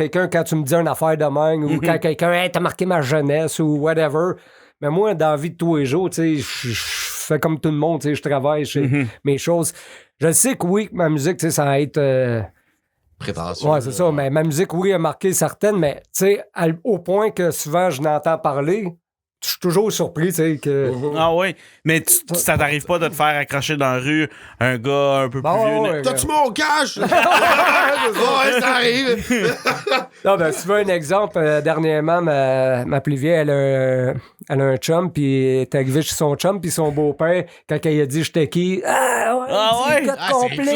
tu me dis une affaire de même, ou quand quelqu'un, hey, t'as marqué ma jeunesse, ou whatever. Mais moi, dans la vie de tous les jours, tu sais, je fais comme tout le monde, tu sais, je travaille, je fais mes choses. Je sais que oui, ma musique, tu sais, ça va être... prétentieux. Ouais, c'est ça. Mais ma musique, oui, a marqué certaines, mais tu sais, au point que souvent, je n'entends parler, je suis toujours surpris, tu sais, que... Ah oui, mais ça t'arrive pas de te faire accrocher dans la rue un gars un peu plus vieux. Ouais, t'as-tu mon cash? Ouais, ça arrive. Non, ben, si tu veux un exemple, dernièrement, ma plus vieille, elle a un chum, puis elle est arrivée chez son chum, puis son beau-père, quand elle a dit « j'étais qui », complice.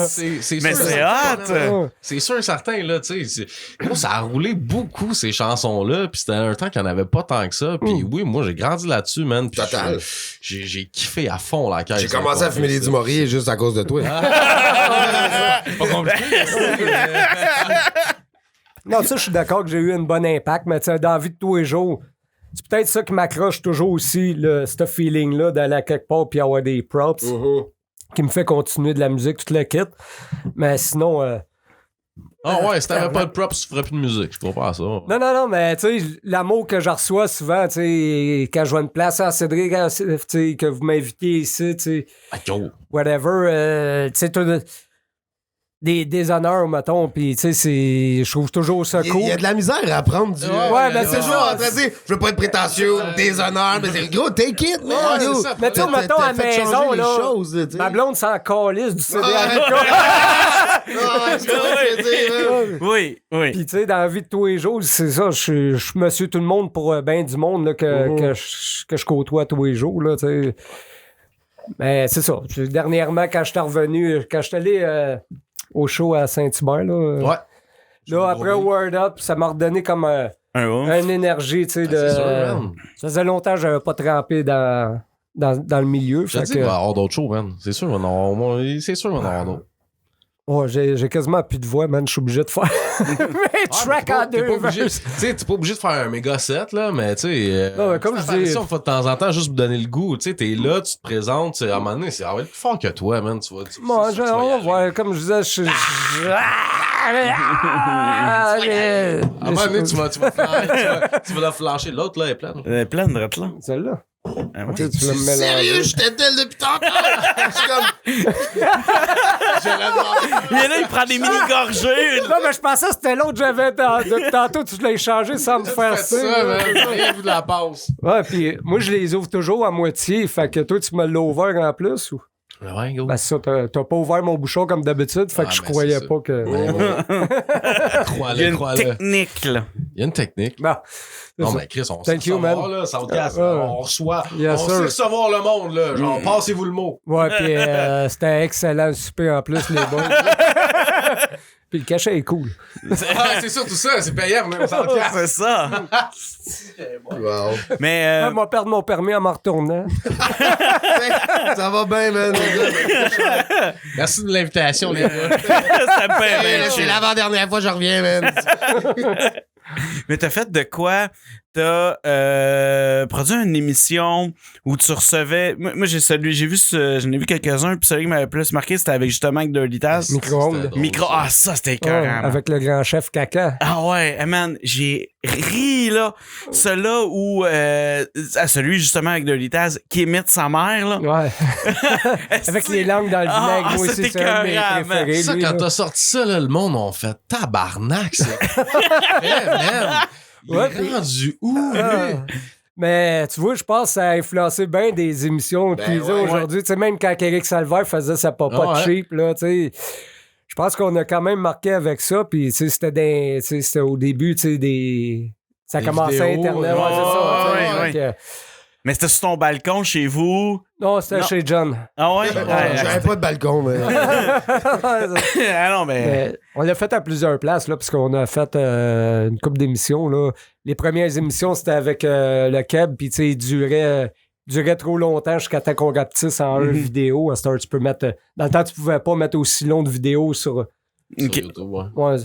C'est mais sûr, c'est hot. C'est sûr, certain, là, tu sais. Moi, ça a roulé beaucoup, ces chansons-là, puis c'était un temps qu'il n'y en avait pas tant que ça, puis oui, moi, j'ai grandi là-dessus, man. Total. J'ai kiffé à fond la caisse. J'ai commencé à fumer des Dumouriez juste à cause de toi. Pas compliqué. Non, ça, je suis d'accord que j'ai eu un bon impact, mais tu sais, dans la vie de tous les jours, c'est peut-être ça qui m'accroche toujours aussi, ce feeling-là d'aller à quelque part puis avoir des props qui me fait continuer de la musique, toute la kit. Mais sinon... Ah ouais, si t'avais pas de props, tu ferais plus de musique. Je comprends ça. Non, mais tu sais, l'amour que je reçois souvent, tu sais, quand je vois une place à Cédric, tu sais, que vous m'invitez ici, tu sais, whatever, tu sais, des honneurs, mettons, pis tu sais, je trouve toujours ça cool. Il y a de la misère à prendre du... Ouais, ben c'est toujours en train de dire, je veux pas être prétentieux, des honneurs, mais c'est gros, take it, man. Ouais, c'est ça. Mais tu sais, mettons, à la fait maison, changer les là, choses, tu sais. ma blonde s'en calisse du CD à Ouais, c'est ça que je veux dire, hein. Oui. Puis, tu sais, dans la vie de tous les jours, c'est ça, je suis monsieur tout le monde pour ben du monde là, que je côtoie tous les jours, là, tu sais. Mais c'est ça. Dernièrement, quand je suis revenu, quand je suis allé au show à Saint-Hubert, là, Ouais. là après Word Up, ça m'a redonné comme une énergie, tu sais, de... C'est sûr, man. Ça faisait longtemps que j'avais pas trempé dans le milieu. Je te dis qu'il va y avoir d'autres shows, man. C'est sûr, c'est sûr qu'il va y en avoir d'autres. Ouais, j'ai quasiment plus de voix, man. Je suis obligé de faire un track en deux. T'es pas obligé de faire un méga set, là, mais tu sais. Non, mais comme je dis. Une fois de temps en temps, juste pour donner le goût. Tu sais, t'es là, tu te présentes. À un moment donné, ça va être plus fort que toi, man. Tu vois. Moi, ouais, comme je disais, à un moment donné, tu vas la flancher. L'autre, là, est pleine. Elle est pleine de rate là. Celle-là. Ah ouais. Tu vas me mélanger. Sérieux, je t'attelle depuis tantôt. Je suis comme... Il est là, il prend des mini-gorgées. Non, mais je pensais que c'était l'autre que j'avais depuis tantôt. Tu l'as échangé sans me faire Faites ça, man. Rien vous de la passe. Ouais, puis moi, je les ouvre toujours à moitié. Fait que toi, tu me l'as ouvert en plus ou? Ouais, go. Ben, c'est ça, t'as pas ouvert mon bouchon comme d'habitude. Fait que je croyais pas que. Il y a une Crois-le. technique, là. Il y a une technique. Bon. Non, mais Chris, on Thank sait you, recevoir, man. là, ça casse. Ouais. On reçoit. Yes, on sir. sait recevoir le monde, là. Genre, passez-vous le mot. Ouais, puis c'était excellent le souper en plus, les boys. Puis le cachet est cool. Ah, c'est surtout ça, c'est payant, mais ça casse. C'est ça. Wow. Mais Je vais perdre mon permis en m'en retournant. Ça va bien, man. Merci de l'invitation, les gars. ça me fait bien C'est chill. l'avant-dernière fois que je reviens, man. Mais t'as fait de quoi? T'as produit une émission où tu recevais. Moi j'ai vu j'en ai vu quelques-uns, puis celui qui m'avait plus marqué, c'était avec justement avec Dirty Taz. Micro-ondes. Ah, ça, c'était Ouais, écœurant. man. avec le grand chef caca. Ah ouais, hey man, j'ai ri, là. Celui-là où... celui, justement, avec Dirty Taz, qui imite sa mère, là. Ouais. Avec les langues dans le vinaigre. Moi aussi, c'était c'est un de mes écœurant, man. préférés. Ça, lui, quand là. t'as sorti ça, là, le monde a fait tabarnak, c'est vrai, man. Il Ouais, est puis- rendu où, lui? Ah. Mais tu vois, je pense que ça a influencé bien des émissions qu'ils ont aujourd'hui. Tu sais, même quand Eric Salvaire faisait sa papa Ouais. cheap, là, tu sais. Je pense qu'on a quand même marqué avec ça. Puis, tu sais, c'était au début, tu sais, des. Ça Des commençait vidéos, Internet. ouais, Ouais, c'est ça. ouais, tu sais. ouais. Fait que- Mais c'était sur ton balcon chez vous. Non, c'était Non. chez John. Ah ouais? J'avais pas de balcon, mais... Ah non, mais... Mais on l'a fait à plusieurs places, là, parce qu'on a fait une couple d'émissions, là. Les premières émissions, c'était avec le Keb, puis tu sais, il durait trop longtemps jusqu'à temps qu'on rapetisse en une vidéo. À cette heure, tu peux mettre... Dans le temps, tu pouvais pas mettre aussi long de vidéo sur... Ok. Sur YouTube, ouais. Ouais.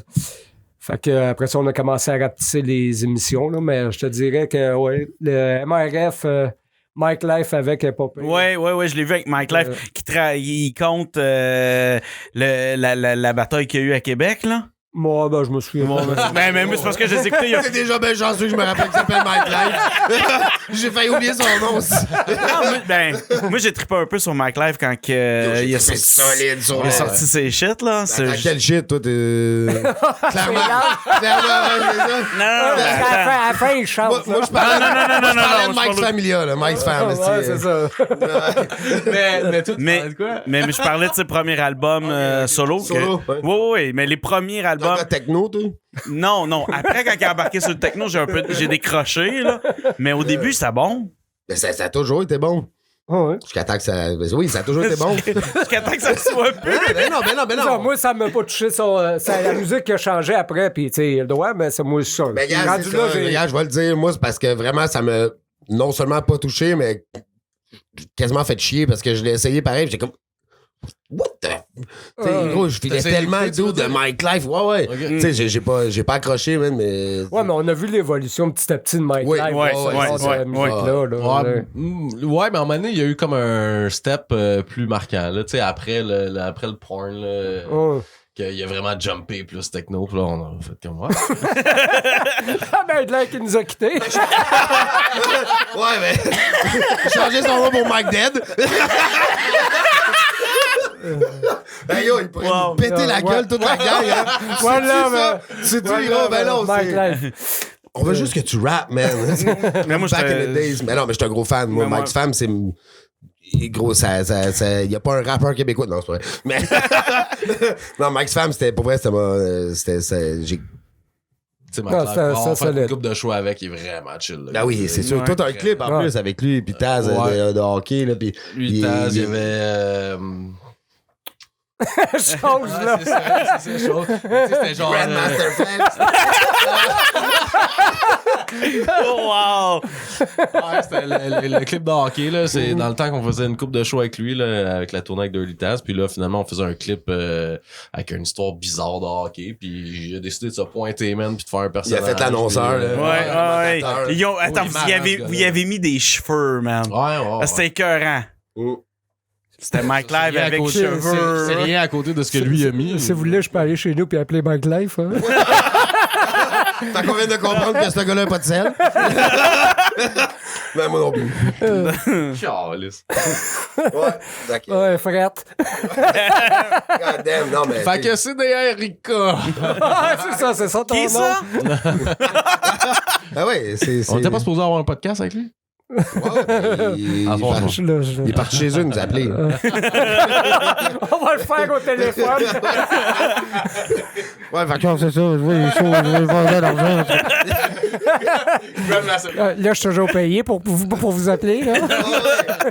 Fait que après ça, on a commencé à rapetisser les émissions, là, mais je te dirais que, ouais, le MRF... Mike Life avec pas pire. Ouais, je l'ai vu avec Mike Life, il compte la bataille qu'il y a eu à Québec, là. Moi, ben, je me souviens pas. Mais c'est parce que je les ai écoutés il y a... C'est déjà bien chanceux que je me rappelle qu'il s'appelle Mike Life. J'ai failli oublier son nom aussi. moi, j'ai trippé un peu sur Mike Life quand il a C'est solide sur il a sorti ses shit, là. Attends, quel shit, toi, t'es... Clairement, ouais, c'est ça. Non, À la fin, il chante. Moi, je parlais non, de Mike's Familia, là. Mike's Family. Ouais, c'est ça. Mais toi, tu mais, parlais de quoi? mais je parlais de ses premiers albums solo. Solo, ouais. Oui, mais les premiers albums... T'as techno, toi? Non. Après, quand il a embarqué sur le techno, j'ai décroché, là. Mais au début, c'était bon. Ben, ça a toujours été bon. Ouais. Jusqu'à temps que ça... Ben, oui, ça a toujours été bon. Jusqu'à temps que ça soit plus. Ben non. Ça, moi, ça m'a pas touché. C'est la musique qui a changé après. Puis, tu sais, le droit, mais c'est moi ça. Mais regarde, Rendu c'est là, ça. j'ai- Regarde, je vais le dire, moi, c'est parce que vraiment, ça m'a non seulement pas touché, mais quasiment fait chier parce que je l'ai essayé pareil. J'étais comme... What the... Tu sais, gros, je filais T'essayes tellement le d'écouter, dos tu veux de dire? Mike Life. Ouais. Ok. Tu sais, j'ai pas accroché, man, mais. Ouais, mais on a vu l'évolution petit à petit de Mike Oui, Live. ouais, ce ouais, genre c'est ça. de musique-là, là. Ouais, mais à un moment donné, il y a eu comme un step plus marquant, là, tu sais, après le porn, là, Ouais. qu'il a vraiment jumpé plus techno, puis là, on a fait comme moi. Ah, ben, de là qui nous a quittés. Ouais, mais. Changer son nom pour Mike Dead. Ben yo, il pourrait Wow. nous péter la gueule toute la gang, hein. Voilà, ça? C'est-tu, gros? Ben non, Mike c'est... Live. On veut juste que tu rappes, man. Mais moi, Back in j'étais- the days. Mais non, mais je suis un gros fan. Moi, Mais moi- Mike's Fam, c'est... Gros, il y a pas un rappeur québécois. Non, c'est pas vrai. Mais... non, Mike's Fam, c'était... Pour vrai, c'était... j'ai... Tu sais, Non, Mike ça- Live, ça on fait solide. une couple de choix avec, il est vraiment chill. Là. Ah oui, c'est sûr. Ouais. Toi, t'as un clip en Ouais. plus avec lui, puis Taz Ouais. de hockey, là, puis... Lui, Taz, il y avait... Change, là. c'est ça, c'est chose. Tu sais, c'était genre... Grandmaster Flex. Oh, wow! Ouais, c'était le clip de hockey, là. C'est dans le temps qu'on faisait une coupe de show avec lui, là, avec la tournée avec Dirty Taz. Puis là, finalement, on faisait un clip avec une histoire bizarre de hockey. Puis j'ai décidé de se pointer, man, puis de faire un Il a personnage. fait l'annonceur, puis, là. Ouais. commentateur. Ils ont- attends, il est vous y malade, avez, ce vous y gars-là. avez mis des cheveux, man. Ouais, ouais. Ah, c'était écœurant. Mm. C'était Mike Live C'est rien à avec côté- cheveux. C'est rien à côté de ce que lui a mis. Si vous voulez, je peux aller chez nous puis appeler Mike Life. Hein? Fait qu'on vient de comprendre que ce gars-là a pas de sel. Ben, moi non plus. Calisse. Ouais, d'accord. Ouais, frette. God damn, non, mais... Fait que c'est des Erika. Ah, c'est ça ton Qui est nom. ça? Ah ouais, c'est... On était pas supposé avoir un podcast avec lui? Ouais, il À est fond, parti- Je suis là, je- il est parti chez eux, nous appeler. On va le faire au téléphone. Ouais, fait que... c'est ça. Je vais vendre l'argent. Là, je suis toujours payé pour vous appeler. Là.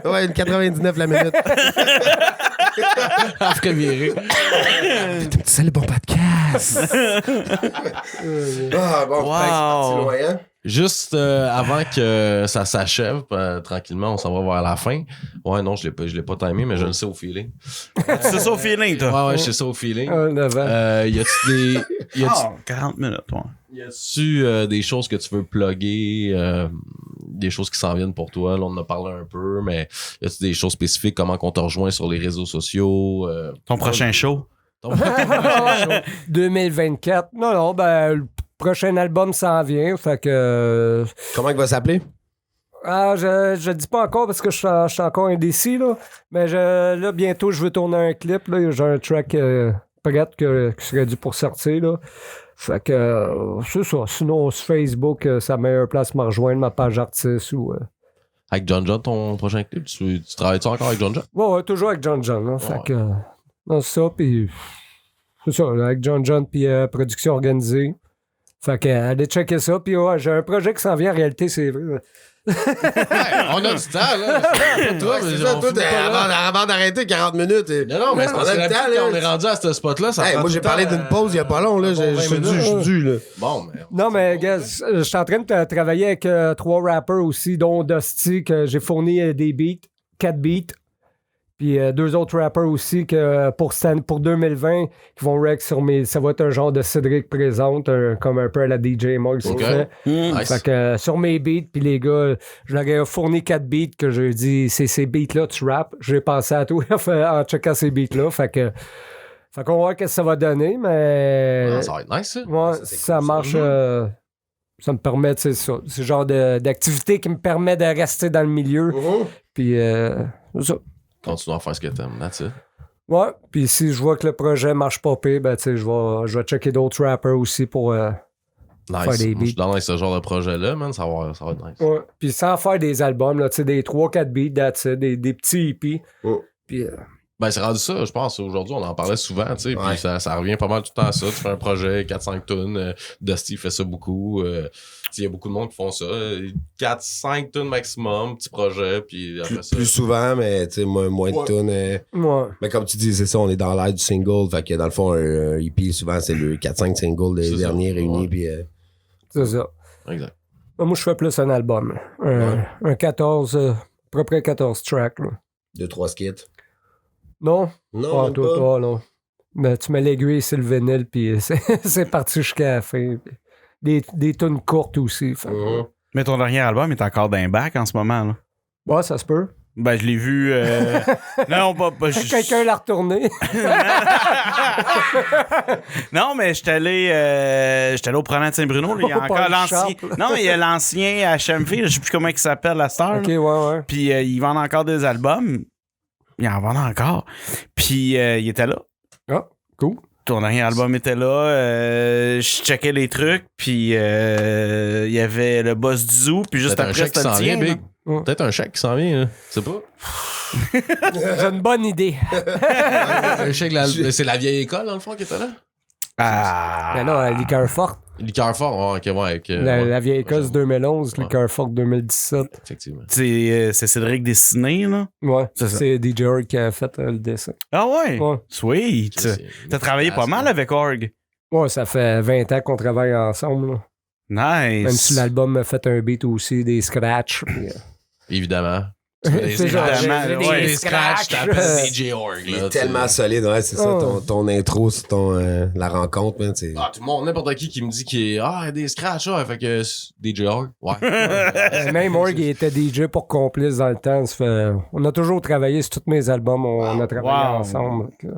Ouais, une 99 la minute. Après virer. C'est le bon podcast. Ah, bon, Wow. c'est parti loin, hein? Juste avant que ça s'achève, tranquillement, on s'en va vers la fin. Ouais, non, je l'ai pas timé, mais je le sais au feeling. C'est ça au feeling, toi. Ouais, je sais ça au feeling. Avant. Y a-tu des... Y a-tu Ah, 40 minutes, ouais. Y a-tu des choses que tu veux plugger, des choses qui s'en viennent pour toi? Là, on en a parlé un peu, mais y a-tu des choses spécifiques? Comment qu'on te rejoint sur les réseaux sociaux? Ton prochain show. ton- 2024. Non, ben, le prochain album s'en vient. Fait que. Comment il va s'appeler? Ah, je dis pas encore parce que je suis encore indécis, là. Mais là, bientôt, je veux tourner un clip. Là. J'ai un track prêt qui serait dû pour sortir, là. Fait que, c'est ça. Sinon, sur Facebook, c'est la meilleure place pour me rejoindre, ma page artiste ou... Avec John John, ton prochain clip, tu travailles-tu encore avec John John? Ouais, toujours avec John John, là. Fait Ouais. que... non, c'est ça, puis... C'est ça, là, avec John John, puis production organisée. Fait que, allez checker ça. Puis ouais, j'ai un projet qui s'en vient en réalité, c'est vrai. On a du temps, là. C'est pas Ouais, c'est ça, tout, avant d'arrêter 40 minutes. Non, mais c'est parce On a que le temps, quand là. on est rendu à ce spot-là, ça Hey, prend moi, tout j'ai le temps, parlé d'une pause il y a pas long, là. bon, 20 Je suis dû, là. Bon, mais... Non, mais gars, je suis en train de travailler avec 3 rappers aussi, dont Dusty, que j'ai fourni des beats, 4 beats. Puis 2 autres rappers aussi que pour 2020 qui vont rec sur mes... Ça va être un genre de Cédric présente, comme un peu à la DJ Mogs. Ok. Fait. Nice. Fait que sur mes beats, puis les gars, je leur ai fourni 4 beats que je dis, c'est ces beats-là, tu rappes. J'ai pensé à tout en checkant ces beats-là. Fait qu'on va voir ce que ça va donner, mais... Ah, ça va être nice, ça. Ouais, c'est ça cool, ça. marche. Ça me permet, tu sais, ça. C'est le genre d'activité qui me permet de rester dans le milieu. Puis, c'est ça. Continue à faire ce que t'aimes, that's it. Ouais, puis si je vois que le projet marche pas pire, ben, tu sais, je vais checker d'autres rappers aussi pour. Faire Nice. des Moi, je suis beats. dans ce genre de projet-là, man. Ça va être nice. Ouais. Puis sans faire des albums, là, tu sais, des 3-4 beats, that's it, des petits hippies. Oh. Puis, Ben, c'est rendu ça, je pense. Aujourd'hui, on en parlait souvent, tu sais. Ouais. Puis ça revient pas mal tout le temps à ça. Tu fais un projet, 4-5 tonnes. Dusty fait ça beaucoup. Il y a beaucoup de monde qui font ça. 4-5 tonnes maximum, petit projet. Puis après ça. Plus souvent, mais tu sais, moins de Ouais. tunes. ouais. Mais comme tu dis, c'est ça, on est dans l'air du single. Fait que dans le fond, un EP, souvent, c'est le 4-5 singles des C'est ça. derniers réunis. Ouais. Puis, C'est ça. Exact. Moi, je fais plus un album. Un 14, à peu près 14 tracks. Là. 2-3 skits. Non? Non, Ah, même toi, pas. toi, non. Mais tu mets l'aiguille sur le vinyle, puis c'est parti jusqu'à la fin. Des tunes courtes aussi. Fait. Mais ton dernier album est encore d'un bac en ce moment, là. Ouais, ça se peut. Ben, je l'ai vu. Non, pas. Quelqu'un l'a retourné. Non, mais j'étais allé au Prenant de Saint-Bruno. Là. Il y a Pas encore le l'ancien. shop, là. Non, mais il y a l'ancien HMV. Je sais plus comment il s'appelle, la star. Ok, là. ouais. Puis ils vendent encore des albums. Ils en vendent encore. Puis il était là. Ah, cool. Ton dernier album était là. Je checkais les trucs. Puis il y avait le boss du zoo. Puis juste Peut-être un après, chèque qui c'était s'en le vient, tien. Big. Ouais. Peut-être un chèque qui s'en vient, hein. Je sais pas. J'ai une bonne idée. Un chèque, c'est la vieille école, dans le fond, qui était là? Ah. Ben non, liqueur forte. Liqueur fort, ok, ouais. Avec, La vieille école, c'est 2011, Ouais. liqueur forte 2017. Effectivement. C'est Cédric Dessiné, là. Ouais, C'est ça. c'est DJ Org qui a fait le dessin. Ah ouais? Ouais. Sweet. T'as travaillé pas mal avec Org. Ouais, ça fait 20 ans qu'on travaille ensemble. Là. Nice. Même si l'album a fait un beat aussi, des scratchs. puis, Évidemment. c'est genre, évidemment, j'ai ouais. Des scratchs, t'appelles DJ Org. Il là, est tellement solide, ouais, c'est ça, Oh. ton intro sur la rencontre, man, c'est... Ah, tout le monde, n'importe qui me dit qu'il est. Ah, des scratchs, ça. Fait que DJ Org. Ouais. Même Org, il était DJ pour Complice dans le temps. Ça fait, on a toujours travaillé sur tous mes albums. On a travaillé Wow. ensemble. Donc, c'est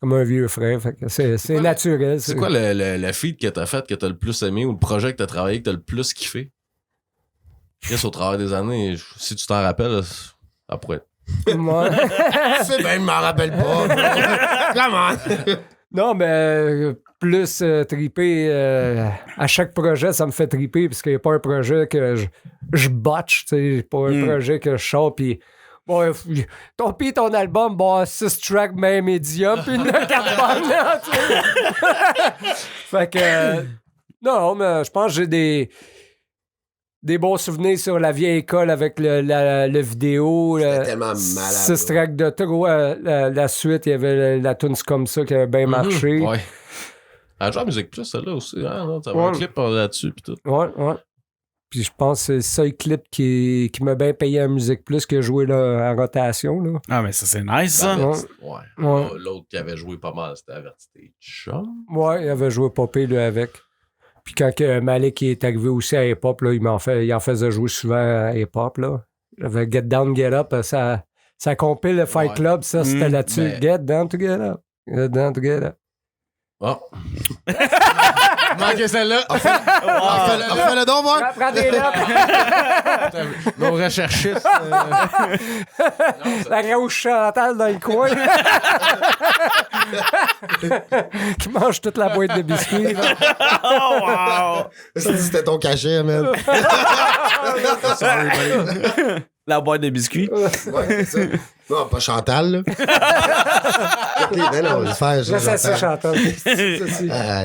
comme un vieux frère. Fait que c'est naturel. C'est quoi le feat que t'as fait que t'as le plus aimé ou le projet que t'as travaillé que t'as le plus kiffé? Chris, au travers des années, si tu t'en rappelles, ça pourrait être. Ouais. C'est ben, je m'en rappelle pas. Comment? Non, mais plus triper. À chaque projet, ça me fait triper parce qu'il n'y a pas un projet que je botche. Tu sais, pas un projet que je sors puis. Bon, ton album, bon, 6 tracks, même médium, puis une 4 bandes, là, tu sais. Fait que. Non, mais je pense que j'ai des bons souvenirs sur la vieille école avec le vidéo. C'était tellement malade. 6 tracks de trop. La suite, il y avait la tunes comme ça qui avait bien marché. Ouais. Elle joue à Musique Plus, celle-là aussi. Hein, non? T'avais un Ouais. clip là-dessus. Pis tout. Ouais. Puis je pense que c'est le seul clip qui m'a bien payé à Musique Plus que joué là, en rotation. Là. Ah, mais ça, c'est nice, ça. Ouais. Ouais. L'autre qui avait joué pas mal, c'était Avertité Chum. Ouais, il avait joué Popé lui avec. Puis quand que Malik est arrivé aussi à Hip Hop, là, il en faisait jouer souvent à Hip Hop. Là. Il avait Get Down, Get Up, ça compile le Fight Ouais. Club, ça c'était là-dessus. Mais- Get Down to Get Up. Get Down to Get Up. Oh. Manquez celle-là. Refais-le donc, voir. Prends des notes. Nos recherchistes. La grosse Chantal dans le coin. Qui mange toute la boîte de biscuits. là. Oh, wow. C'était ton cachet, man. Sorry, buddy. La boîte de biscuits. Ouais, c'est ça. Non, pas Chantal, là. Ok, ben non, je vais faire Laisse ça, Chantal. Ah,